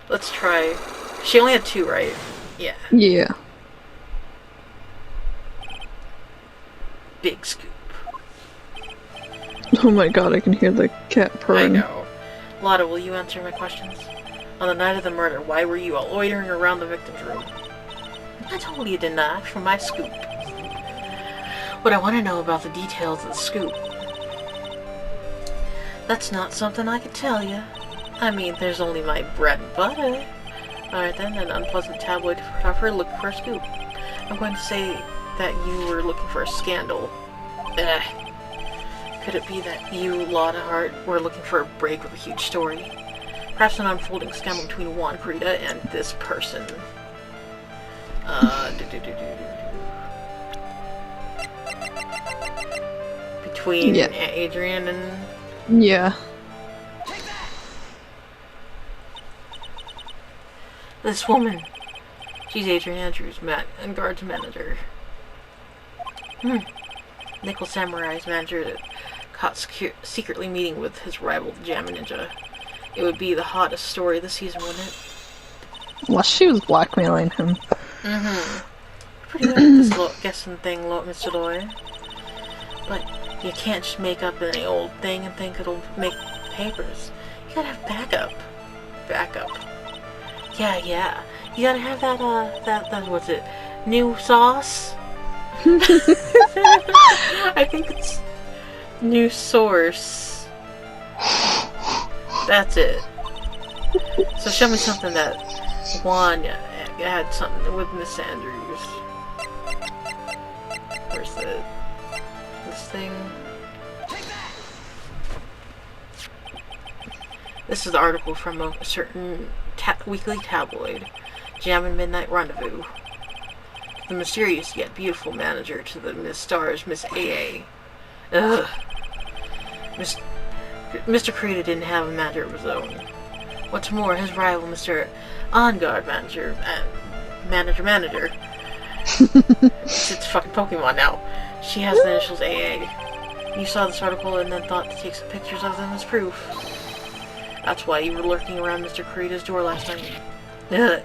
Let's try. She only had 2, right? Yeah. Yeah. Big scoop. Oh my god, I can hear the cat purring. I know. Lotta, will you answer my questions? On the night of the murder, why were you loitering around the victim's room? I told you didn't ask for my scoop. What I want to know about the details of the scoop. That's not something I could tell you. I mean, there's only my bread and butter. Alright then, an unpleasant tabloid photographer looking for a scoop. I'm going to say that you were looking for a scandal. Could it be that you, Lotta Hart, were looking for a break with a huge story? Perhaps an unfolding scandal between Juan Carita and this person. Between Adrian and... Yeah. This woman. She's Adrian Andrews, and guards manager. Nickel Samurai's manager caught secretly meeting with his rival, the Jammin' Ninja. It would be the hottest story of the season, wouldn't it? Well, she was blackmailing him. Pretty good at this guessing thing, Mr. Lawyer. But you can't just make up any old thing and think it'll make papers. You gotta have backup. Yeah. You gotta have that what's it? New sauce? I think it's new source. That's it. So show me something that Juan had something with Miss Andrews. Where's this thing? This is the article from a certain weekly tabloid, Jammin' Midnight Rendezvous. The mysterious yet beautiful manager to the Miss Stars, Miss AA. Ugh. Mr. Carita didn't have a manager of his own. What's more, his rival, Mr. On-Guard manager, manager. It's fucking Pokemon now. She has the initials AA. You saw this article and then thought to take some pictures of them as proof. That's why you were lurking around Mr. Carita's door last night. Ugh.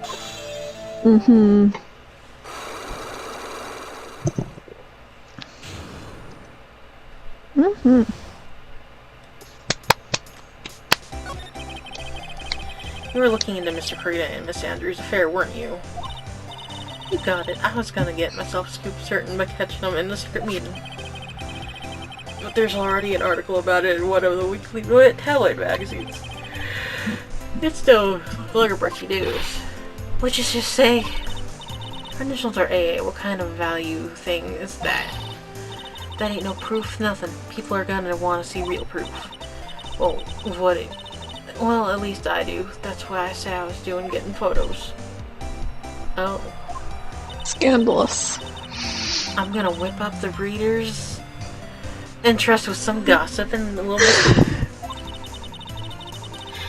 You were looking into Mr. Carita and Miss Andrews' affair, weren't you? You got it. I was gonna get myself scoop certain by catching them in the secret meeting. But there's already an article about it in one of the weekly tabloid magazines. It's still lugger brushy news. Which is just say, her initials are AA. What kind of value thing is that? That ain't no proof, nothing. People are gonna want to see real proof. Well, well, at least I do. That's why I say I was doing getting photos. Oh. Scandalous. I'm gonna whip up the readers' interest with some gossip and a little bit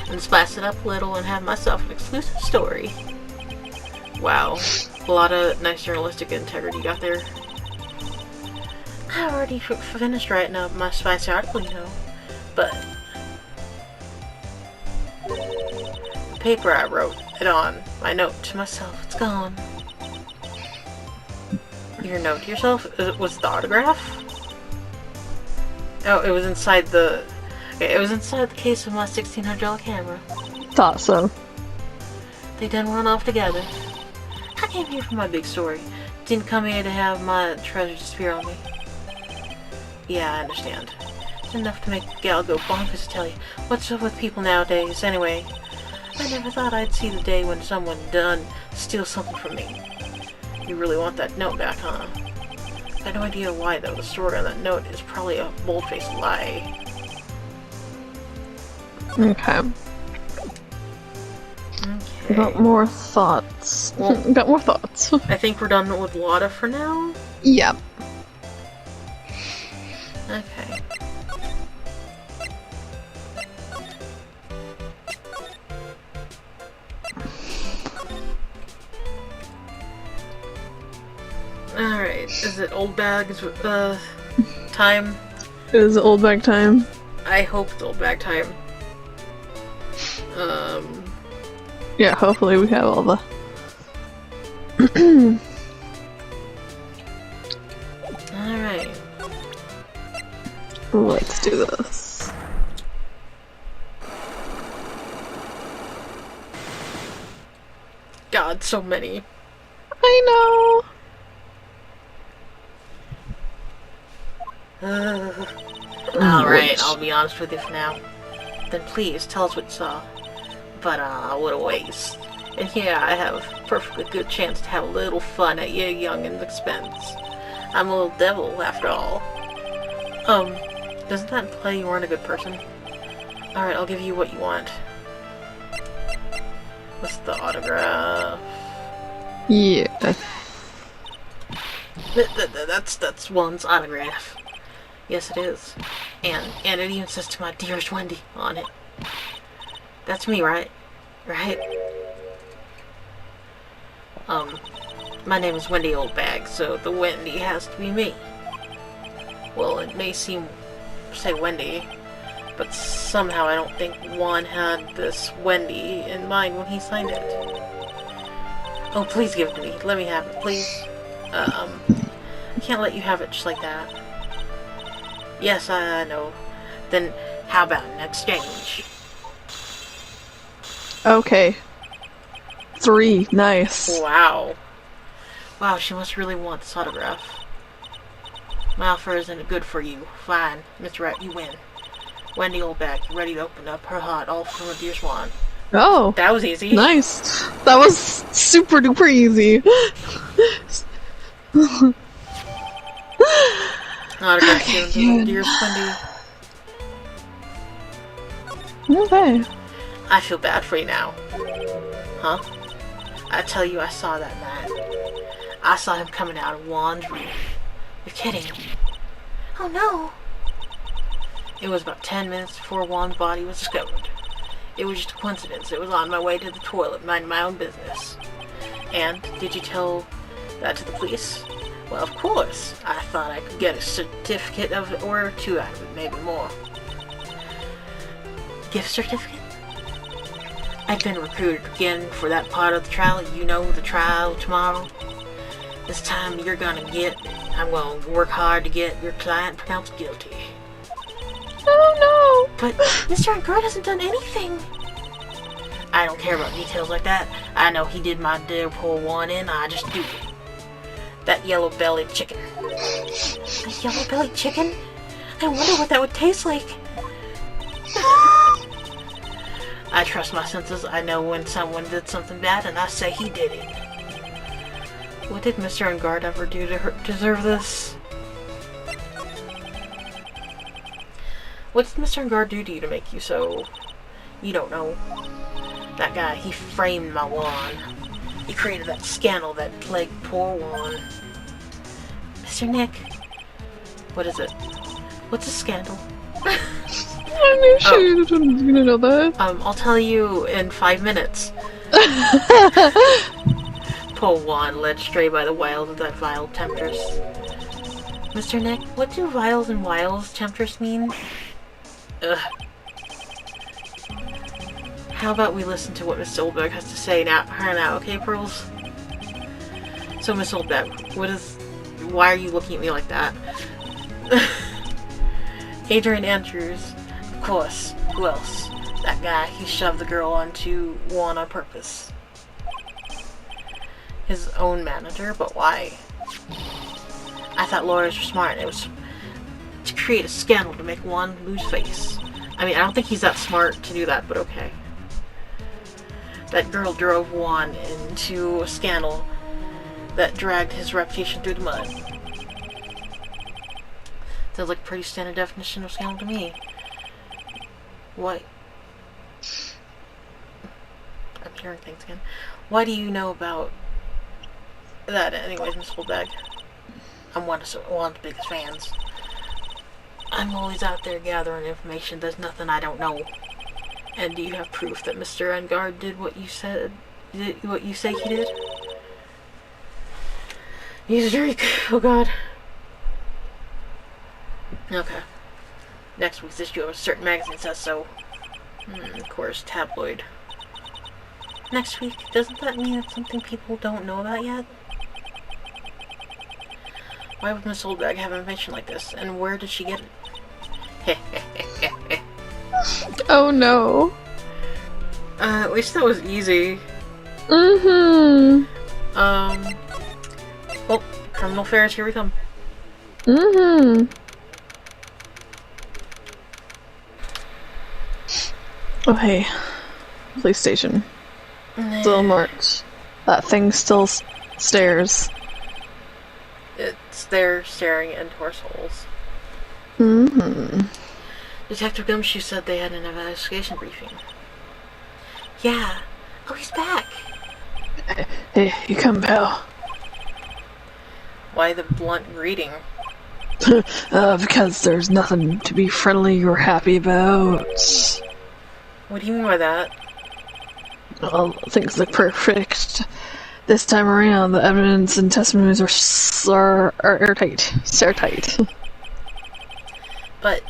and spice it up a little and have myself an exclusive story. Wow. A lot of nice journalistic integrity you got there. I already finished writing up my spicy article, you know. But the paper I wrote it on, my note to myself, it's gone. Your note to yourself? Was it the autograph? Oh, it was inside the Okay, it was inside the case of my $1,600 camera. Thought so. They done run off together. I came here for my big story. Didn't come here to have my treasure disappear on me. Yeah, I understand. It's enough to make a gal go bonkers to tell you what's up with people nowadays. Anyway, I never thought I'd see the day when someone done steal something from me. You really want that note back, huh? I have no idea why, though. The story on that note is probably a bold-faced lie. Okay. Got more thoughts. Well, got more thoughts. I think we're done with Lotta for now. Yep. Okay. Alright, is it old bags time? It is old bag time. I hope it's old bag time. Yeah, hopefully we have all the... Alright. Let's do this. God, so many. I know! Alright, I'll be honest with you for now. Then please, tell us what you saw. But, what a waste. And yeah, I have a perfectly good chance to have a little fun at your youngin's expense. I'm a little devil, after all. Doesn't that imply you weren't a good person? Alright, I'll give you what you want. What's the autograph? Yeah. That's one's autograph. Yes, it is. And it even says to my dearest Wendy on it. That's me, right? Right? My name is Wendy Oldbag, so the Wendy has to be me. Well, it may say Wendy, but somehow I don't think Juan had this Wendy in mind when he signed it. Oh, please give it to me. Let me have it, please. I can't let you have it just like that. Yes, I know. Then how about an exchange? Okay. 3. Nice. Wow. Wow, she must really want this autograph. My offer isn't good for you. Fine. Mr. Wright, you win. Wendy Oldback, ready to open up her heart all from a dear swan. Oh. That was easy. Nice. That was super duper easy. Autograph given to the dearest Wendy. Okay. I feel bad for you now. Huh? I tell you, I saw that man. I saw him coming out of Juan's room. You're kidding. Oh no. It was about 10 minutes before Juan's body was discovered. It was just a coincidence. It was on my way to the toilet, minding my own business. And, did you tell that to the police? Well, of course. I thought I could get a certificate of it or 2 out of it, maybe more. Gift certificate? I've been recruited again for that part of the trial. You know, the trial tomorrow. This time I'm gonna work hard to get your client pronounced guilty. Oh no! But Mr. Angard hasn't done anything. I don't care about details like that. I know he did my dear poor one in, I just do it. That yellow-bellied chicken. A yellow-bellied chicken? I wonder what that would taste like. I trust my senses. I know when someone did something bad, and I say he did it. What did Mr. Angard ever do to deserve this? What did Mr. Angard do to you to make you so... You don't know. That guy, he framed my Juan. He created that scandal that plagued poor Juan. Mr. Nick. What is it? What's a scandal? I knew she was gonna know that. I'll tell you in 5 minutes. Poor Juan, led astray by the wiles of that vile temptress. Mr. Nick, what do vials and wiles temptress mean? Ugh. How about we listen to what Miss Oldberg has to say now, okay, Pearls? So, Miss Oldberg, why are you looking at me like that? Adrian Andrews, Of course. Who else? That guy. He shoved the girl onto one on purpose. His own manager, but why? I thought lawyers were smart. It was to create a scandal to make one lose face. I mean, I don't think he's that smart to do that, but okay. That girl drove Juan into a scandal that dragged his reputation through the mud. Sounds like a pretty standard definition of scandal to me. What? I'm hearing things again. Why do you know about that anyways, Miss Goldbag? I'm one of the biggest fans. I'm always out there gathering information. There's nothing I don't know. And do you have proof that Mr. Engard did what you said? What you say he did? He's a drink. Oh God. Okay. Next week's issue of a certain magazine says so. Of course, tabloid. Next week? Doesn't that mean it's something people don't know about yet? Why would Miss Oldbag have information like this? And where did she get it? Oh no. At least that was easy. Mm-hmm. Oh, criminal affairs, here we come. Mm-hmm. Oh hey. Police station. Still marked. That thing still stares. It's there staring into our souls. Mm-hmm. Detective Gumshoe said they had an investigation briefing. Yeah. Oh, he's back. Hey, you come, pal. Why the blunt greeting? Because there's nothing to be friendly or happy about. What do you mean by that? Well, things look perfect. This time around, the evidence and testimonies are airtight. Airtight. But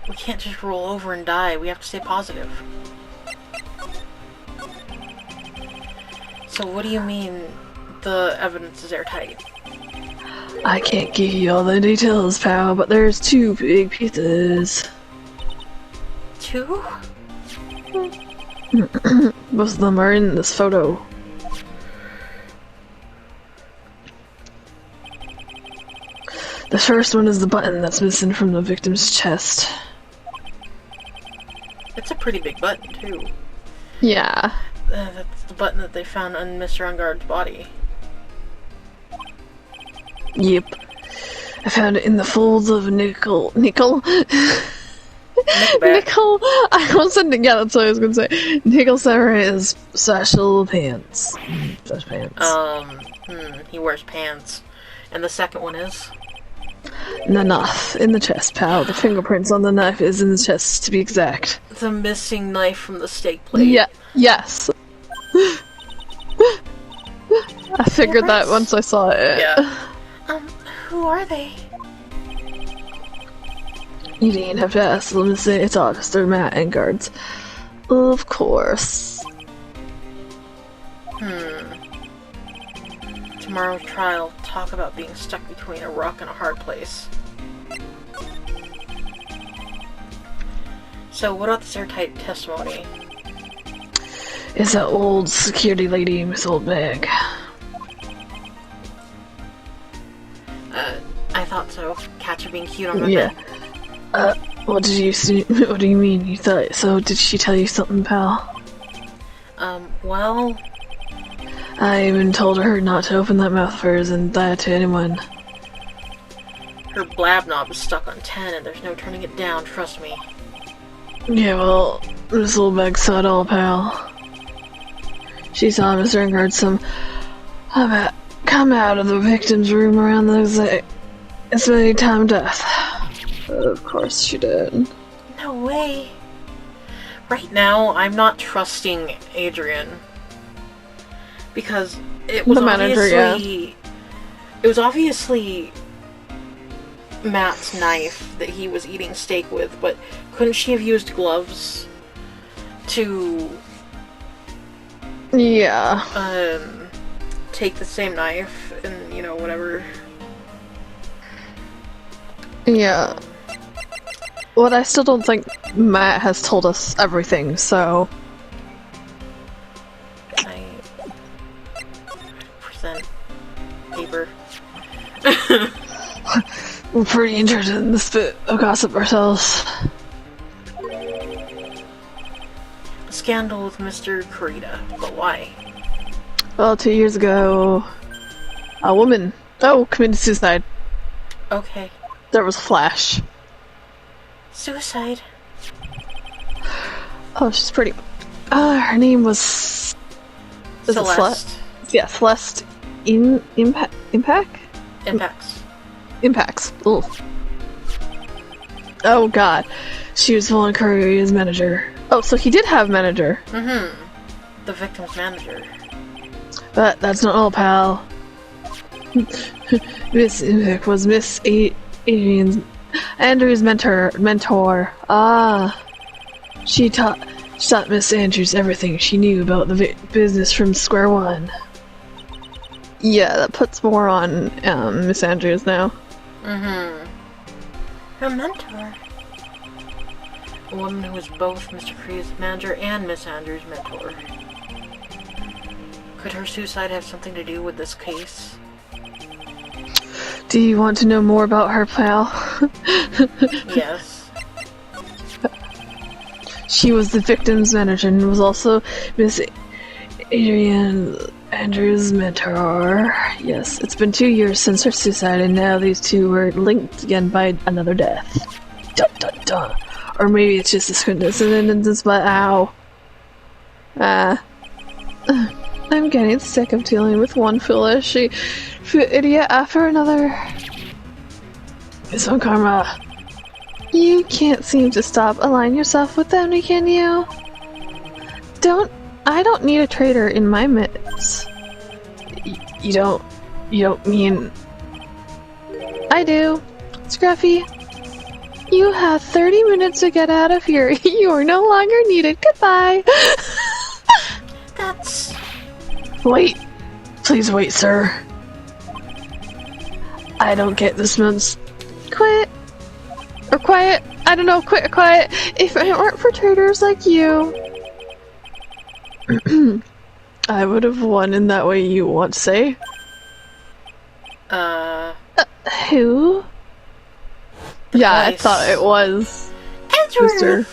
we can't just roll over and die. We have to stay positive. So what do you mean the evidence is airtight? I can't give you all the details, pal, but there's two big pieces. Two? Most of them are in this photo. The first one is the button that's missing from the victim's chest. It's a pretty big button, too. Yeah. That's the button that they found on Mr. Engard's body. Yep. I found it in the folds of nickel. Nickel. I almost said, yeah, that's what I was gonna say. Nickel Sarah's special pants. Special pants. He wears pants. And the second one is? The knife in the chest, pal. The fingerprints on the knife is in the chest, to be exact. The missing knife from the steak plate. Yeah. Yes. I figured that once I saw it. Yeah. Who are they? You didn't have to ask them to say it's Officer Matt Engard's. Of course. Tomorrow's trial, talk about being stuck between a rock and a hard place. So, what about this airtight testimony? It's that old security lady, Miss Oldbag. I thought so. Catch her being cute on my Yeah. bed. What did you see? What do you mean? You thought so? Did she tell you something, pal? Well... I even told her not to open that mouth of hers and that to anyone. Her blab knob is stuck on 10 and there's no turning it down, trust me. Yeah, well, Miss Oldbag saw it all, pal. She saw Mr. Engard come out of the victim's room around the estimated time of death. Of course she did. No way. Right now, I'm not trusting Adrian. Because it was the manager, obviously... It was obviously Matt's knife that he was eating steak with, but couldn't she have used gloves to... Yeah. Take the same knife and, you know, whatever. Yeah. But I still don't think Matt has told us everything, so... I present paper. We're pretty interested in this bit of gossip ourselves. A scandal with Mr. Kurita, but why? Well, 2 years ago, a woman, committed suicide. Okay. There was a flash. Suicide? Oh, she's pretty. Her name was... Is it Celeste. Yeah, Celeste Impacts? Impacts. Ugh. Oh god. She was Vaughn Curry's manager. Oh, so he did have a manager. Mm-hmm. The victim's manager. But that's not all, pal. Miss Impact was Miss Adrian's Andrew's mentor. Ah. She taught Miss Andrews everything she knew about the business from square one. Yeah, that puts more on Miss Andrews now. Mm-hmm. Her mentor. A woman who was both Mr. Kree's manager and Miss Andrews' mentor. Could her suicide have something to do with this case? Do you want to know more about her, pal? Yes. She was the victim's manager and was also Miss Adrian Andrews' mentor. Yes, it's been 2 years since her suicide, and now these two were linked again by another death. Dun dun dun. Or maybe it's just a coincidence, but ow. I'm getting sick of dealing with one foolish idiot after another. It's on karma. You can't seem to stop aligning yourself with them, can you? I don't need a traitor in my midst. You don't mean... I do. Scruffy. You have 30 minutes to get out of here. You are no longer needed. Goodbye. That's... Wait. Please wait, sir. I don't get this month's... Quit. Or quiet. I don't know, quit or quiet. If it weren't for traitors like you... I would have won in that way you want to say. Who? Yeah, I thought it was... Edward!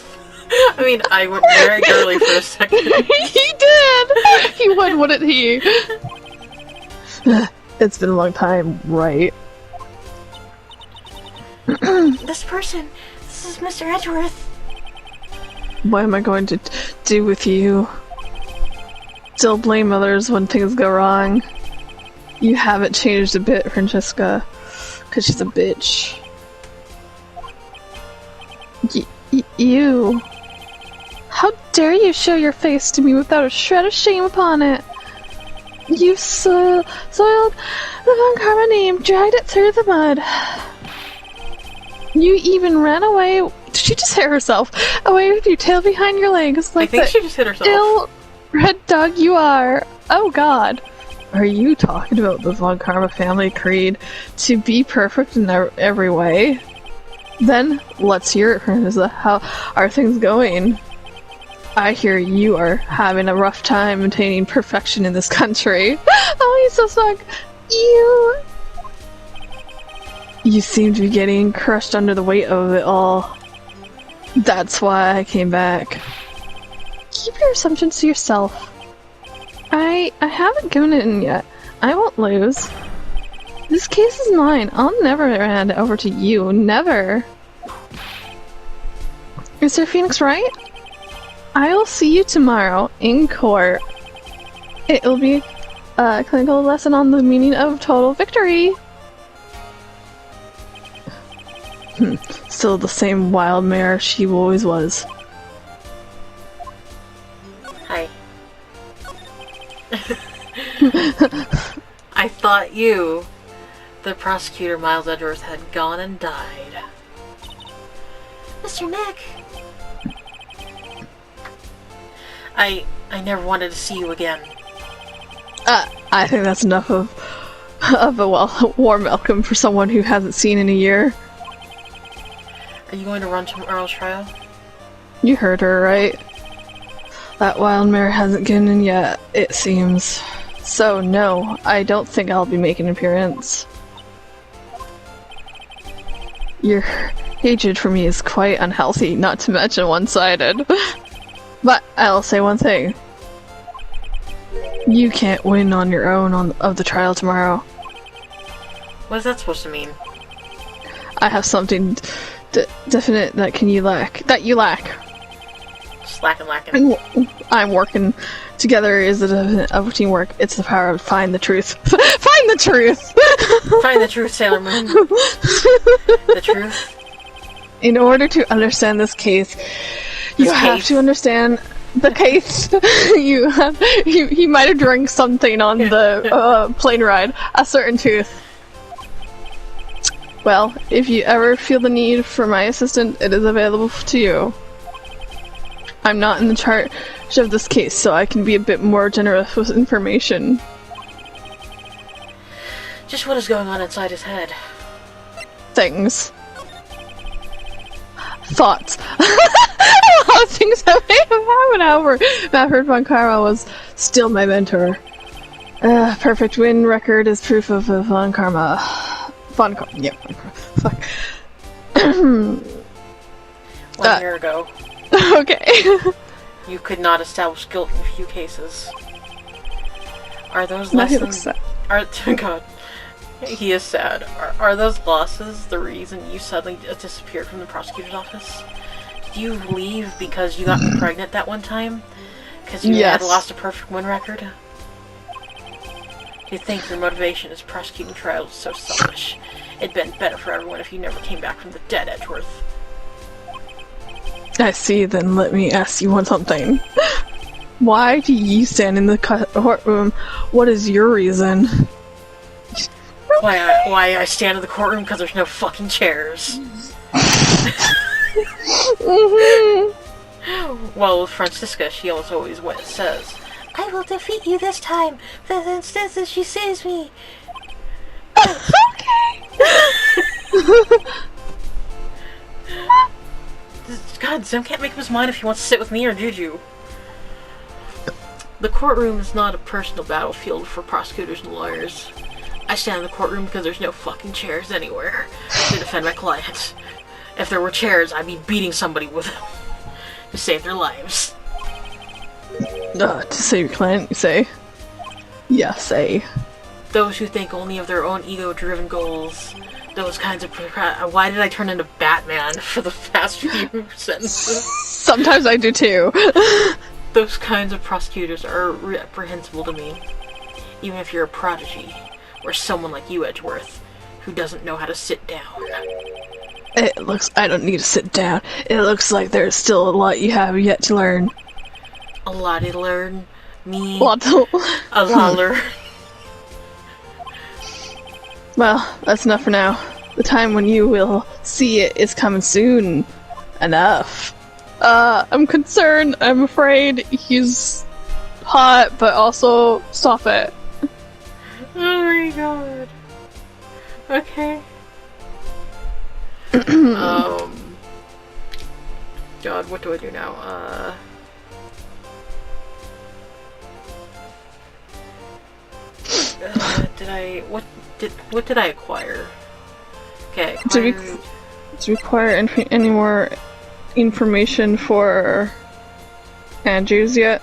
I mean, I went very girly for a second. He did! He would, wouldn't he? It's been a long time, right? This is Mr. Edgeworth. What am I going to do with you? Still blame others when things go wrong. You haven't changed a bit, Francesca. Because she's a bitch. You... How dare you show your face to me without a shred of shame upon it? You soiled the Von Karma name, dragged it through the mud. You even ran away. Did she just hit herself? Away with your tail behind your legs, like I think she just hit herself. Ill red dog you are. Oh God. Are you talking about the Von Karma family creed to be perfect in every way? Then let's hear it, Francesca. How are things going? I hear you are having a rough time maintaining perfection in this country. Oh, he's so smug. You seem to be getting crushed under the weight of it all. That's why I came back. Keep your assumptions to yourself. I haven't given it in yet. I won't lose. This case is mine. I'll never hand it over to you. Never. Is Sir Phoenix right? I will see you tomorrow in court. It will be a clinical lesson on the meaning of total victory. Still the same wild mare she always was. Hi. I thought you, the prosecutor Miles Edgeworth, had gone and died. Mr. Nick! I never wanted to see you again. I think that's enough of a warm welcome for someone who hasn't seen in a year. Are you going to run tomorrow's trial? You heard her, right? That wild mare hasn't gotten in yet, it seems. So, no, I don't think I'll be making an appearance. Your hatred for me is quite unhealthy, not to mention one-sided. But I'll say one thing. You can't win on your own of the trial tomorrow. What is that supposed to mean? I have something definite that you lack. Slacking. I'm working together is a definite of teamwork. It's the power of find the truth. Find the truth! Find the truth, Sailor Moon. The truth? In order to understand this case, you have to understand the case. He might have drank something on the plane ride. A certain tooth. Well, if you ever feel the need for my assistance, it is available to you. I'm not in the charge of this case, so I can be a bit more generous with information. Just what is going on inside his head? Things. Thoughts. A lot of things that may have happened, however, Maverick von Kuro was still my mentor. Perfect win record is proof of von Karma. Yeah, fuck. 1 year ago. Okay. You could not establish guilt in a few cases. Are those Now he lessons... looks Oh god. He is sad. Are those losses the reason you suddenly disappeared from the prosecutor's office? Did you leave because you got pregnant that one time? Because you had lost a perfect win record? Do you think your motivation is prosecuting trials so selfish? It'd been better for everyone if you never came back from the dead, Edgeworth. I see, then let me ask you something. Why do you stand in the courtroom? What is your reason? Why I stand in the courtroom? Because there's no fucking chairs. Well, with Francisca, she always says, I will defeat you this time. The instance that she saves me. Okay. God, Zim can't make up his mind if he wants to sit with me or Juju. The courtroom is not a personal battlefield for prosecutors and lawyers. I stand in the courtroom because there's no fucking chairs anywhere to defend my clients. If there were chairs, I'd be beating somebody with them to save their lives. To save your client, you say? Yeah, say. Those who think only of their own ego-driven goals. Those kinds of... Why did I turn into Batman for the past few sentences? Sometimes I do too. Those kinds of prosecutors are reprehensible to me. Even if you're a prodigy, or someone like you, Edgeworth, who doesn't know how to sit down. I don't need to sit down. It looks like there's still a lot you have yet to learn. A lot to learn? Me? A lot to learn. Well, that's enough for now. The time when you will see it is coming soon. Enough. I'm concerned. I'm afraid he's hot, but also stop it. Oh my god. Okay. God, what do I do now? What did I acquire? Okay, Do we acquire any more information for Andrews yet?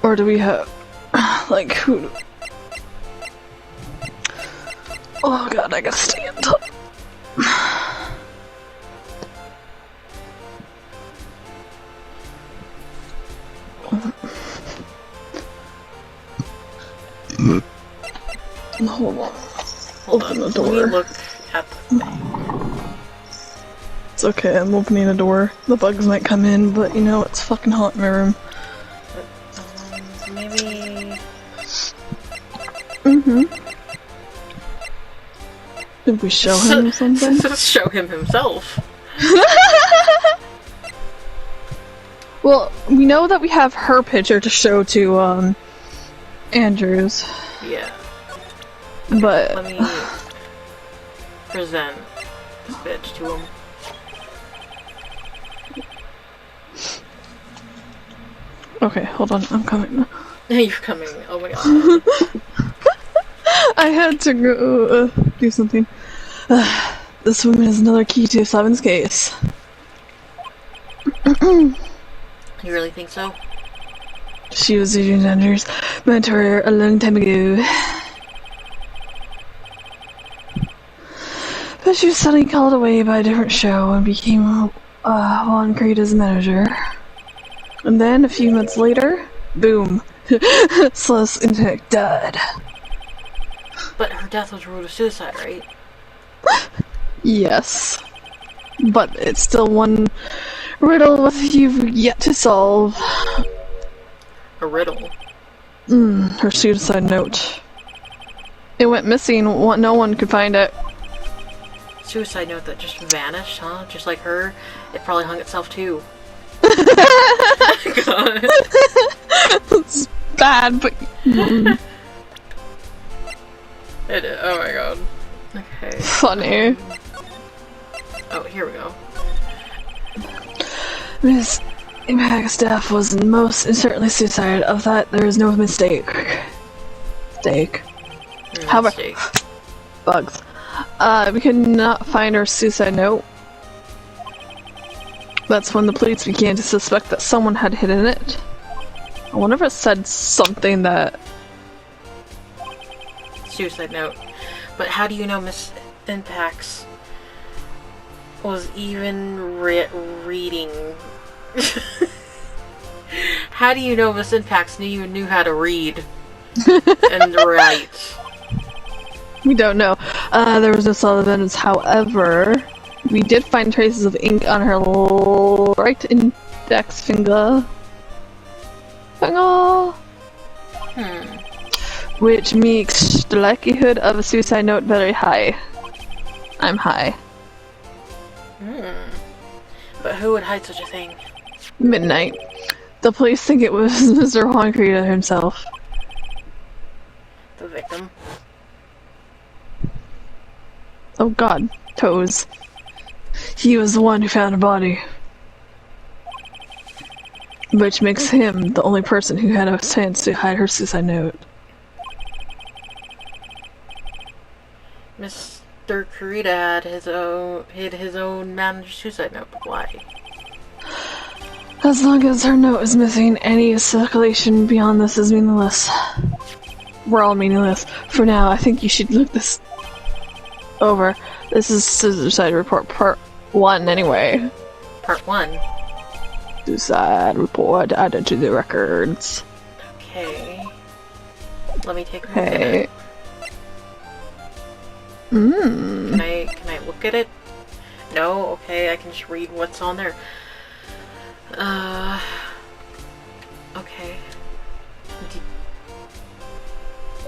Or do we have, like, who? Oh god, I gotta stand up. Hold on. Open the door. Let me look at the thing. It's okay, I'm opening a door. The bugs might come in, but you know, it's fucking hot in my room. Maybe... Did we show him something? Show him himself. Well, we know that we have her picture to show to, Andrews. Yeah. But... Let me present this bitch to him. Okay, hold on, I'm coming. You're coming. Oh my god. I had to go do something. This woman is another key to Simon's case. You really think so? She was Adrian Andrews' mentor a long time ago. But she was suddenly called away by a different show and became Juan Creda's manager. And then, a few months later, boom, Celeste Intec died. But her death was ruled a suicide, right? Yes. But it's still one riddle with you've yet to solve. A riddle? Her suicide note. It went missing, no one could find it. Suicide note that just vanished, huh? Just like her, it probably hung itself too. God. It's bad, but... It is. Oh my god. Okay. Funny. Oh, here we go. Miss Impact's death was most certainly suicide. Of that, there is no mistake. However, Mistake. bugs. We could not find her suicide note. That's when the police began to suspect that someone had hidden it. I wonder if it said something that... Suicide note. But how do you know Miss Impax was even reading? How do you know Miss Impax knew how to read and write? We don't know. There was no solid evidence, however, we did find traces of ink on her right index finger. Which makes the likelihood of a suicide note very high. I'm high. But who would hide such a thing? Midnight. The police think it was Mr. Juan Creta himself. The victim. Oh god, toes. He was the one who found her body. Which makes him the only person who had a chance to hide her suicide note. Mr. Kurita hid his own manager's suicide note, but why? As long as her note is missing, any speculation beyond this is meaningless. We're all meaningless. For now, I think you should look this over. This is Suicide Report Part 1 anyway. Part 1? Suicide Report added to the records. Okay. Let me take a look at it. Can I look at it? No? Okay, I can just read what's on there. Okay.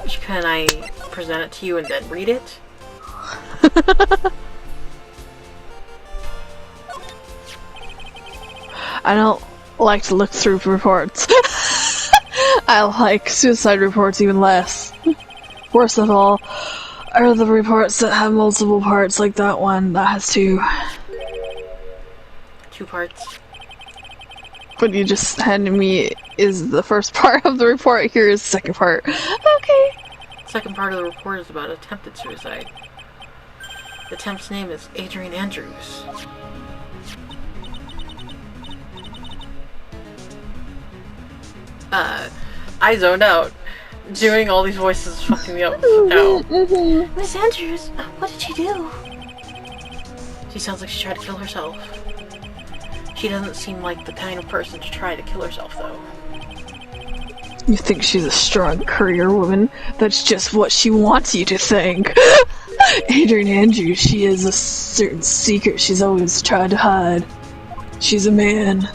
Can I present it to you and then read it? I don't like to look through reports. I like suicide reports even less. Worst of all are the reports that have multiple parts, like that one that has two. 2 parts. What you just handed me is the first part of the report. Here is the second part. Okay. Second part of the report is about attempted suicide. The attempt's name is Adrian Andrews. I zoned out. Doing all these voices is fucking me up now. Miss Andrews, what did she do? She sounds like she tried to kill herself. She doesn't seem like the kind of person to try to kill herself, though. You think she's a strong career woman? That's just what she wants you to think. Adrian Andrews, she has a certain secret she's always tried to hide. She's a man.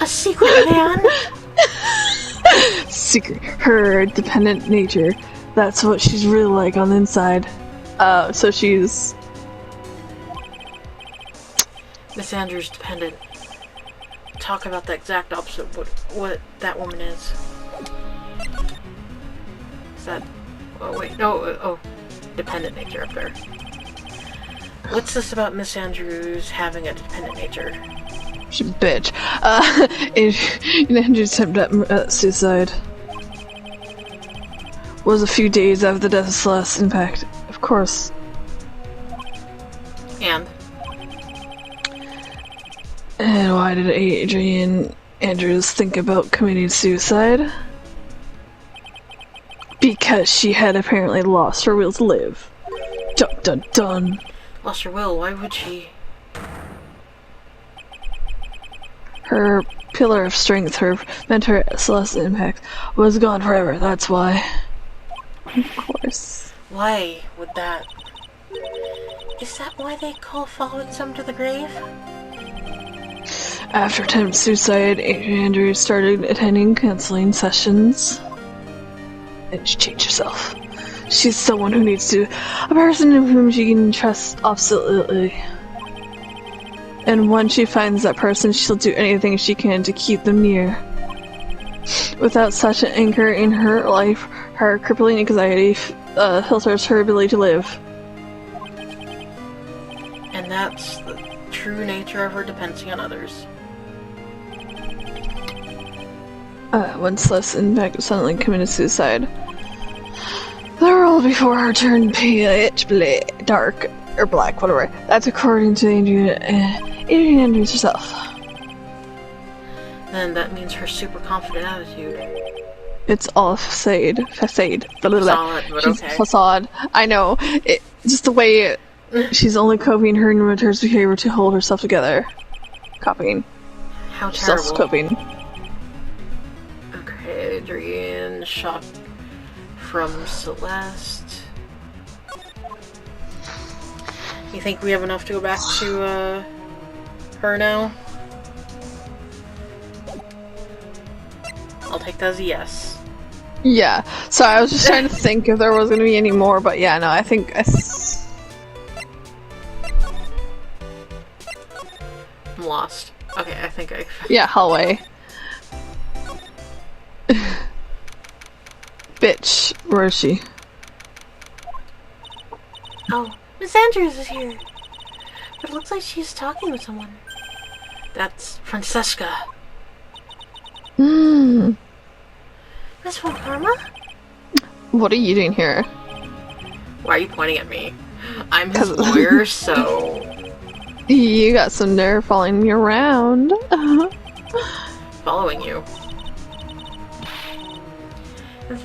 A secret man? Secret. Her dependent nature. That's what she's really like on the inside. So she's... Miss Andrews dependent. talk about the exact opposite of what that woman is. Is that... Oh, wait. No, oh. Dependent nature up there. What's this about Miss Andrews having a dependent nature? She bitch. Andrews attempted suicide. Was a few days after the death of Celeste. Impact. Of course. And why did Adrian Andrews think about committing suicide? Because she had apparently lost her will to live. Dun dun dun. Lost her will? Why would she? Her pillar of strength, her mentor Celeste Impact, was gone forever, that's why. Of course. Why would that? Is that why they call following some to the grave? After attempted suicide, Adrian Andrews started attending counseling sessions. And she changed herself. She's someone who needs to... a person in whom she can trust absolutely. And once she finds that person, she'll do anything she can to keep them near. Without such an anchor in her life, her crippling anxiety filters her ability to live. And that's the true nature of her dependency on others. When Celeste Impact suddenly committed suicide, the world before her turned pitch black, dark, or black, whatever. That's according to Adrian Andrews herself. Then that means her super confident attitude. It's all facade. Blah, blah, blah. Solid, but She's okay. facade. I know. Just the way she's only copying her mentor's behavior to hold herself together. Copying. How terrible. Self-copying. Okay, Adrian, shock from Celeste. You think we have enough to go back to, her now? I'll take that as a yes. Yeah. So I was just trying to think if there was going to be any more, but yeah, no, I think... I'm lost. Okay, I think I... Yeah, hallway. Bitch, where is she? Oh, Miss Andrews is here! But it looks like she's talking with someone. That's Francesca. Hmm. Miss Von Karma? What are you doing here? Why are you pointing at me? I'm his lawyer, so... You got some nerve following me around. Following you.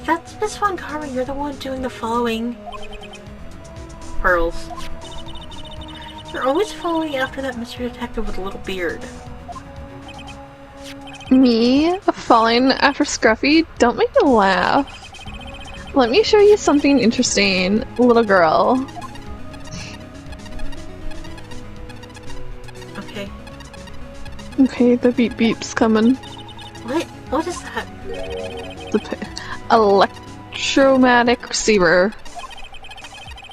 That's Miss Von Karma, you're the one doing the following. Pearls. You're always following after that Mr. Detective with a little beard. Me? Falling after Scruffy? Don't make me laugh. Let me show you something interesting, little girl. Okay. Okay, the beep beep's coming. What? What is that? The electromagnetic receiver.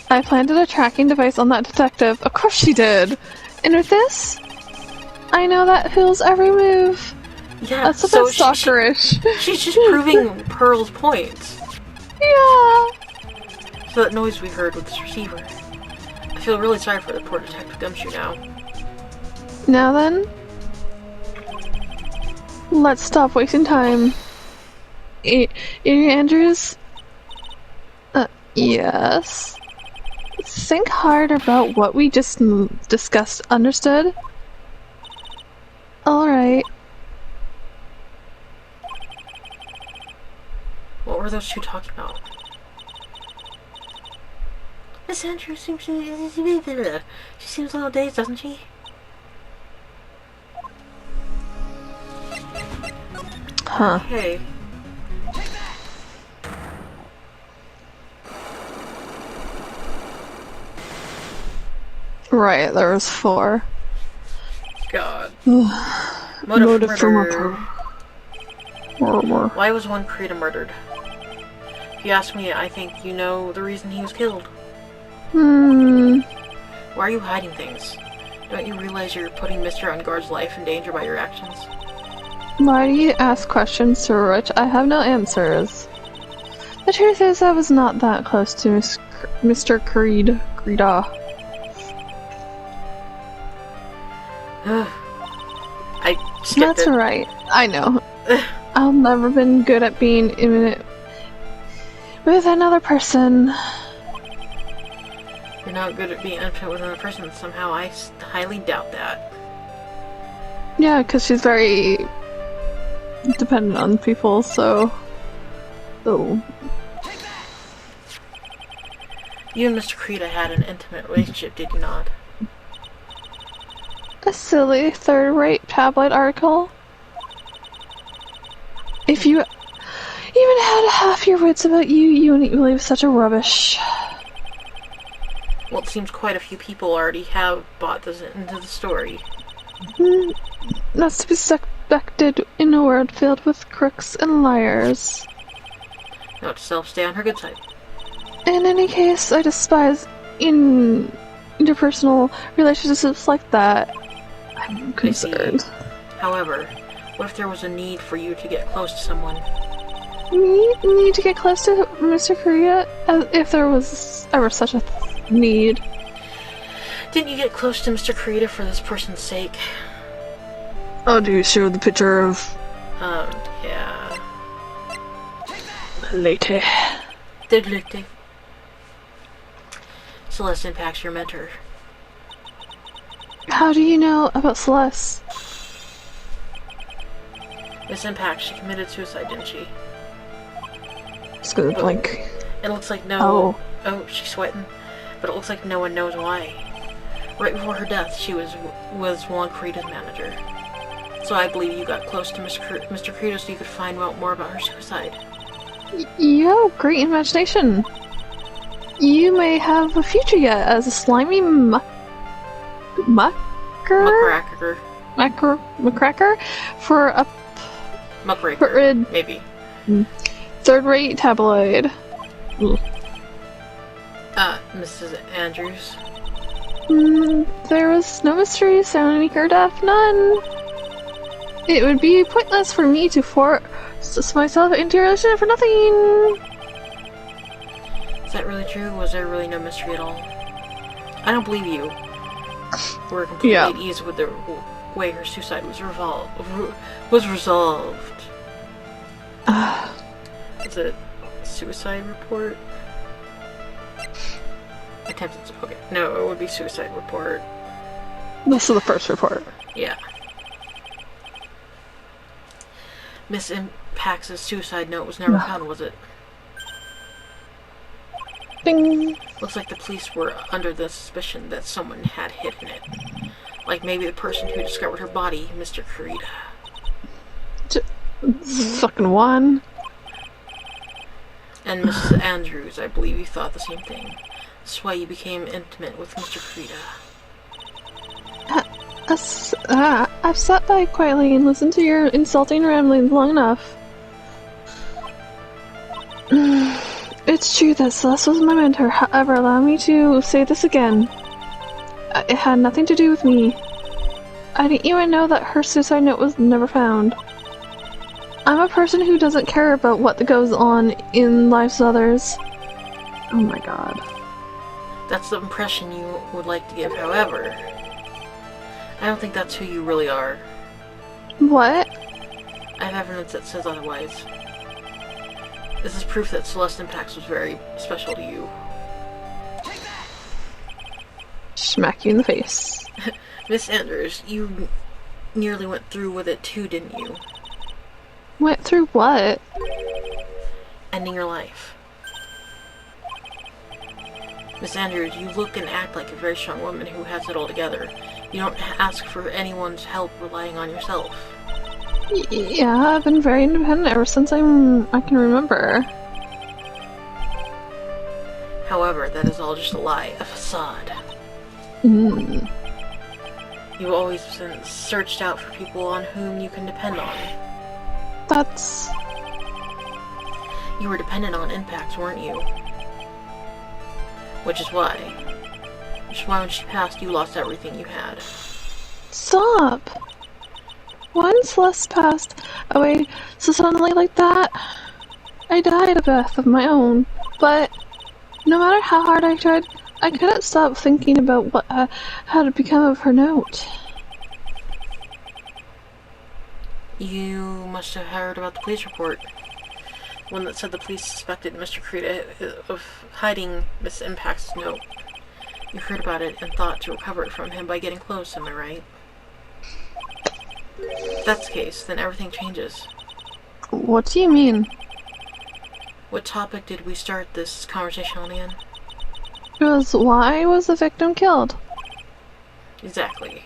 I planted a tracking device on that detective. Of course she did! And with this, I know that Hill's every move. Yeah, That's a so bit stalkerish. she's just proving Pearl's points. Yeah! So that noise we heard with this receiver. I feel really sorry for the poor Detective Gumshoe now. Now then, let's stop wasting time. Adrian Andrews? Yes? Think hard about what we just discussed, understood? Alright. What were those two talking about? Miss Andrews seems to... She seems a little dazed, doesn't she? Huh. Hey. Right, there was 4. God. Motive for murder. Why was one creator murdered? If you ask me, I think you know the reason he was killed. Hmm. Why are you hiding things? Don't you realize you're putting Mr. Unguard's life in danger by your actions? Why do you ask questions so rich? I have no answers. The truth is, I was not that close to Mr. Creeda. I skipped That's it. right. I know. I've never been good at being intimate with another person. You're not good at being intimate with another person. Somehow I highly doubt that. Yeah, because she's very dependent on people, so... Oh. You and Mr. Creeda had an intimate relationship, did you not? A silly third-rate tabloid article? If you even had half your wits about you, you wouldn't believe such a rubbish. Well, it seems quite a few people already have bought this into the story. Not to be expected in a world filled with crooks and liars. Note to self, stay on her good side. In any case, I despise interpersonal relationships like that. I'm concerned. However, what if there was a need for you to get close to someone? Need to get close to Mr. Korea? If there was ever such a need. Didn't you get close to Mr. Creeda for this person's sake? Oh, do you show the picture of... Yeah. Later. Celeste impacts your mentor. How do you know about Celeste? Miss Impact, she committed suicide, didn't she? Just gonna blink. It looks like no... Oh. She's sweating. But it looks like no one knows why. Right before her death, she was Juan Creeda's manager. So I believe you got close to Mr. Creeda so you could find out more about her suicide. You have a great imagination. You may have a future yet as a slimy Muckracker. For a Muckraker, maybe. third-rate tabloid. Mrs. Andrews. There was no mystery surrounding her death, none. It would be pointless for me to force myself into a relationship for nothing. Is that really true? Was there really no mystery at all? I don't believe you. We're completely at ease with the way her suicide was resolved. Is it suicide report? Attempted. Okay, no, it would be suicide report. This is the first report. Yeah. Miss Impact's suicide note was never found, was it? Ding. Looks like the police were under the suspicion that someone had hidden it. Like maybe the person who discovered her body, Mr. Creeda. Fucking one. And Mrs. Andrews, I believe you thought the same thing. That's why you became intimate with Mr. Creeda. I've sat by quietly and listened to your insulting ramblings long enough. It's true that Celeste was my mentor, however, allow me to say this again. It had nothing to do with me. I didn't even know that her suicide note was never found. I'm a person who doesn't care about what goes on in lives of others. Oh my god. That's the impression you would like to give, however. I don't think that's who you really are. What? I have evidence that says otherwise. This is proof that Celeste Impacts was very special to you. Smack you in the face. Miss Andrews, you nearly went through with it too, didn't you? Went through what? Ending your life. Miss Andrews, you look and act like a very strong woman who has it all together. You don't ask for anyone's help relying on yourself. Yeah, I've been very independent ever since I can remember. However, that is all just a lie, a facade. You've always been searched out for people on whom you can depend on. That's... You were dependent on Impacts, weren't you? Which is why when she passed, you lost everything you had. Stop! When Celeste passed, away so suddenly like that. I died a death of my own, but no matter how hard I tried, I couldn't stop thinking about what had become of her note. You must have heard about the police report. One that said the police suspected Mr. Krita of hiding Miss Impact's note. You heard about it and thought to recover it from him by getting close, am I right? If that's the case, then everything changes. What do you mean? What topic did we start this conversation on again? It was, why was the victim killed? Exactly.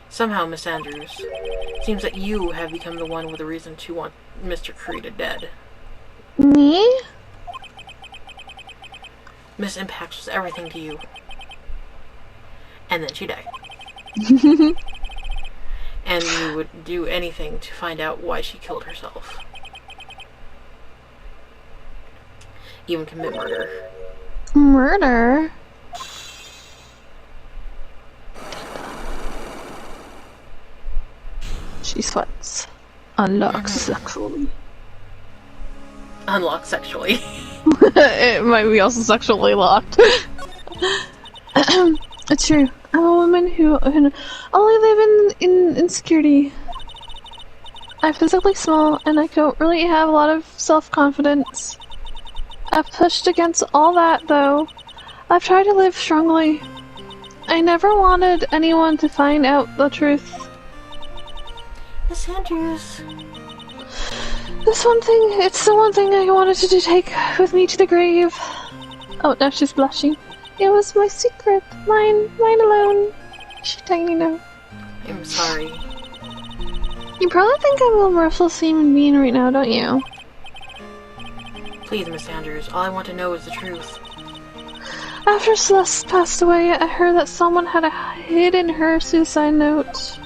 Somehow, Miss Andrews, it seems that you have become the one with a reason to want Mr. Krita dead. Me? Miss Impact was everything to you. And then she died. And you would do anything to find out why she killed herself. Even commit murder. Murder? She sweats. Unlocked sexually. Unlocked sexually. It might be also sexually locked. It's true. I'm a woman who only live in insecurity. I'm physically small, and I don't really have a lot of self-confidence. I've pushed against all that, though. I've tried to live strongly. I never wanted anyone to find out the truth. Miss Andrews. It's the one thing I wanted to take with me to the grave. Oh, now she's blushing. It was my secret. Mine alone. She tiny now. I'm sorry. You probably think I'm a merciless human being right now, don't you? Please, Miss Andrews, all I want to know is the truth. After Celeste passed away, I heard that someone had hidden her suicide note.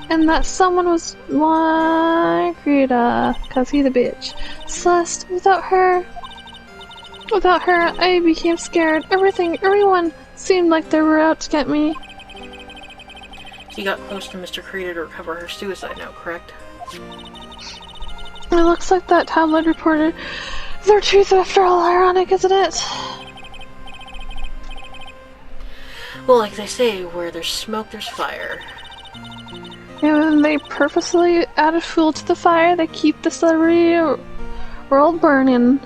And that someone was my Krita, cause he's a bitch. Celeste, without her, I became scared. Everyone seemed like they were out to get me. She got close to Mr. Krita to recover her suicide note, correct? It looks like that tabloid reported their truth after all. Ironic, isn't it? Well, like they say, where there's smoke, there's fire. And they purposely added fuel to the fire. They keep the celebrity world burning.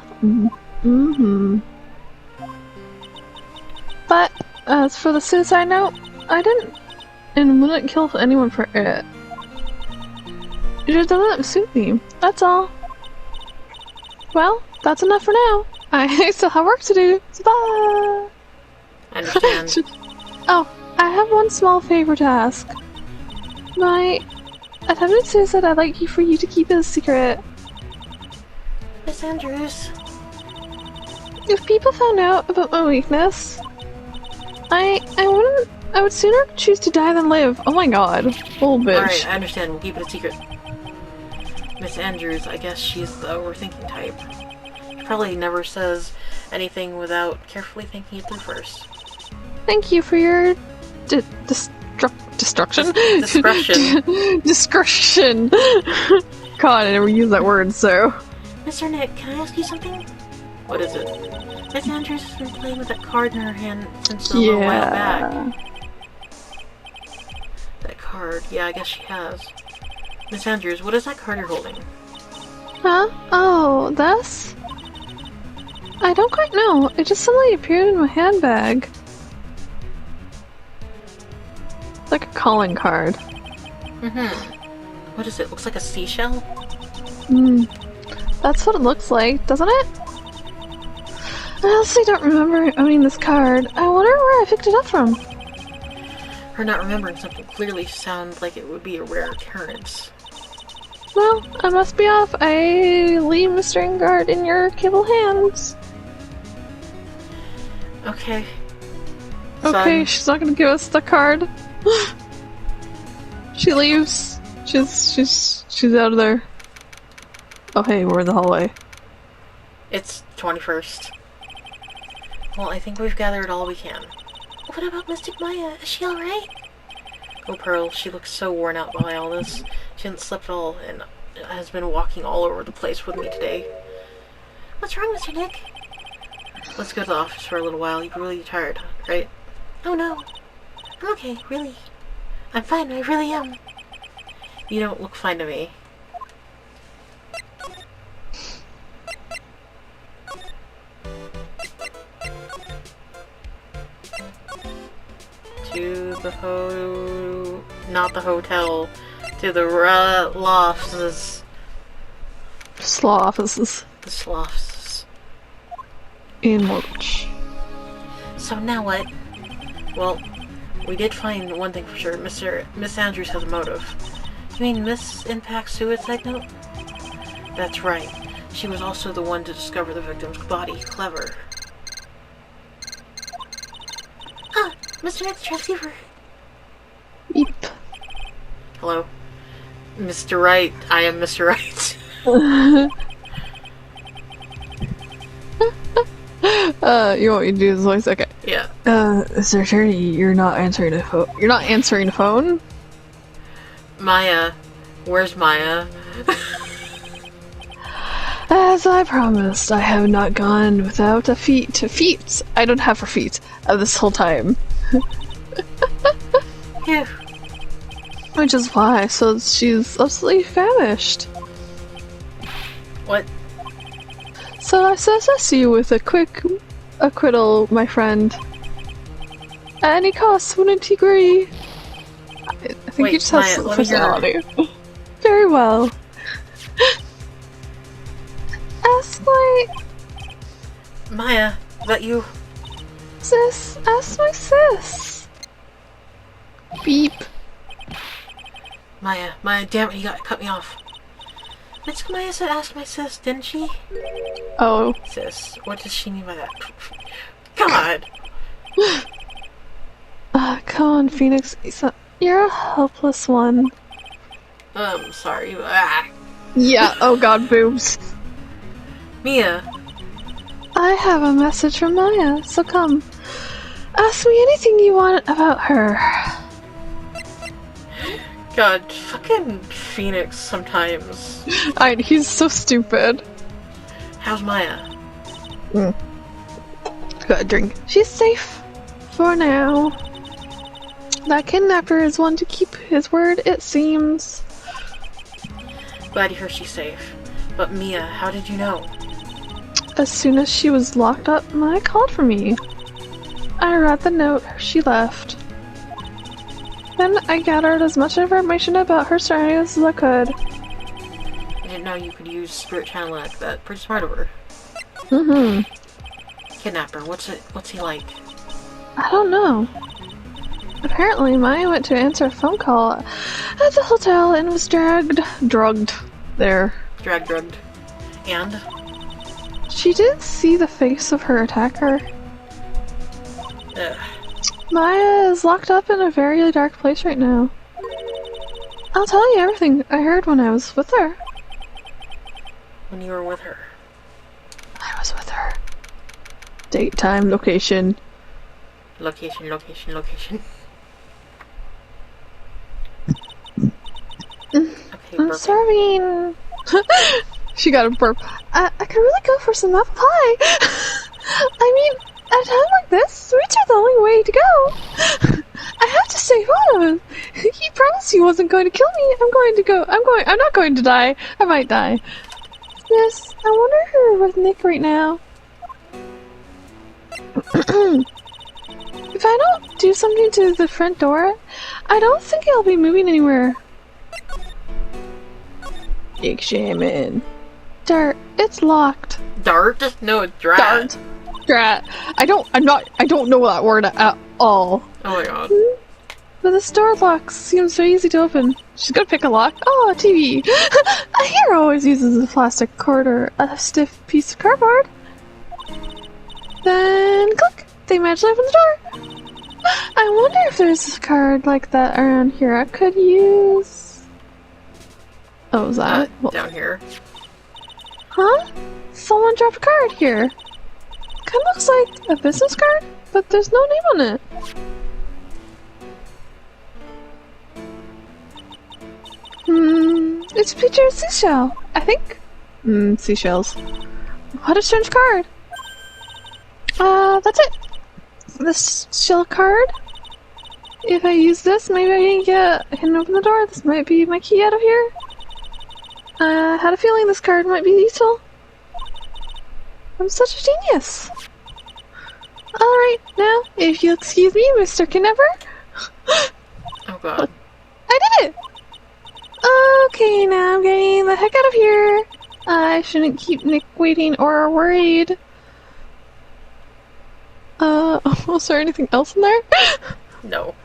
But as for the suicide note, I didn't and wouldn't kill anyone for it. It just doesn't suit me. That's all. Well, that's enough for now. I still have work to do. So bye. I understand. Oh, I have one small favor to ask. My attempted suicide, I'd like for you to keep it a secret. Miss Andrews. If people found out about my weakness, I would sooner choose to die than live. Oh my god. Little bitch. Alright, I understand. We'll keep it a secret. Miss Andrews, I guess she's the overthinking type. She probably never says anything without carefully thinking it through first. Thank you for your destruction? Discretion. Discretion. God, I never use that word, so. Mr. Nick, can I ask you something? What is it? Miss Andrews has been playing with that card in her hand since a little while back. That card, yeah, I guess she has. Miss Andrews, what is that card you're holding? Huh? Oh, this? I don't quite know. It just suddenly appeared in my handbag. Like a calling card. What is it? Looks like a seashell? That's what it looks like, doesn't it? I honestly don't remember owning this card. I wonder where I picked it up from. Her not remembering something clearly sounds like it would be a rare occurrence. Well, I must be off. I leave Mr. Ingard in your capable hands. Okay. Okay, she's not gonna give us the card. She leaves. She's out of there. Oh hey, we're in the hallway. It's 21st. Well, I think we've gathered all we can. What about Mystic Maya? Is she alright? Oh, Pearl, she looks so worn out by all this. She hasn't slept at all and has been walking all over the place with me today. What's wrong, Mr. Nick? Let's go to the office for a little while. You're really tired, right? Oh no. I'm okay, really. I'm fine, I really am. You don't look fine to me. To the not the hotel, to the lofts. Sloths. The sloths. In mortgage. So now what? Well, we did find one thing for sure. Miss Andrews has a motive. You mean Miss Impact's suicide note? That's right. She was also the one to discover the victim's body. Clever. Ah! Mr. Nick's transceiver! Beep. Hello? Mr. Wright. I am Mr. Wright. You want me to do this voice? Okay. Yeah. Mr. Attorney, you're not answering the phone. You're not answering the phone? Maya. Where's Maya? As I promised, I have not gone without a feet. I don't have her feet this whole time. Phew. Which is why, so she's absolutely famished. What? So I assess you with a quick acquittal, my friend. At any cost, wouldn't you agree? I think Wait, you just have Maya, some let me hear her. personality. Very well. Ask my Maya, is that you? sis. Ask my sis. Beep. Maya, damn it, you cut me off. Miss Maya said ask my sis, didn't she? Oh. Sis, what does she mean by that? God! Come on, Phoenix. You're a helpless one. Sorry. Ah. Yeah, oh god, boobs. Mia. I have a message from Maya, so come. Ask me anything you want about her. God, fucking Phoenix sometimes. He's so stupid. How's Maya? Got a drink. She's safe. For now. That kidnapper is one to keep his word, it seems. Glad to hear she's safe. But Mia, how did you know? As soon as she was locked up, Maya called for me. I read the note she left. Then I gathered as much information about her surroundings as I could. I didn't know you could use spirit channel like that. Pretty smart of her. Kidnapper, what's he like? I don't know. Apparently, Maya went to answer a phone call at the hotel and was drugged there. Drugged. And? She didn't see the face of her attacker. Ugh. Maya is locked up in a very dark place right now. I'll tell you everything I heard when I was with her. When you were with her. I was with her. Date, time, location. Location. Okay, I'm burping. starving. She got a burp. I could really go for some apple pie. I mean, at a time like this, sweets are the only way to go. I have to stay photos. He promised he wasn't going to kill me. I'm not going to die. I might die. Yes, I wonder if you're with Nick right now. If I don't do something to the front door, I don't think I'll be moving anywhere. Examine. Dart. It's locked. Dart? No, drat. Dart. Drat. I don't know that word at all. Oh my god. But the door lock seems so easy to open. She's gonna pick a lock. Oh, a TV. A hero always uses a plastic cord or a stiff piece of cardboard. Then click. They magically open the door. I wonder if there's a card like that around here I could use. Oh, was that? Down here. Huh? Someone dropped a card here. Kinda looks like a business card, but there's no name on it. it's a picture of seashell, I think. Seashells. What a strange card. That's it. This shell card. If I use this, maybe I can open the door. This might be my key out of here. I had a feeling this card might be useful. I'm such a genius. Alright, now, if you'll excuse me, Mr. Kidnapper. Oh god. I did it! Okay, now I'm getting the heck out of here. I shouldn't keep Nick waiting or worried. Was there anything else in there? No.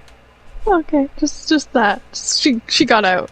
Okay, just that. She got out.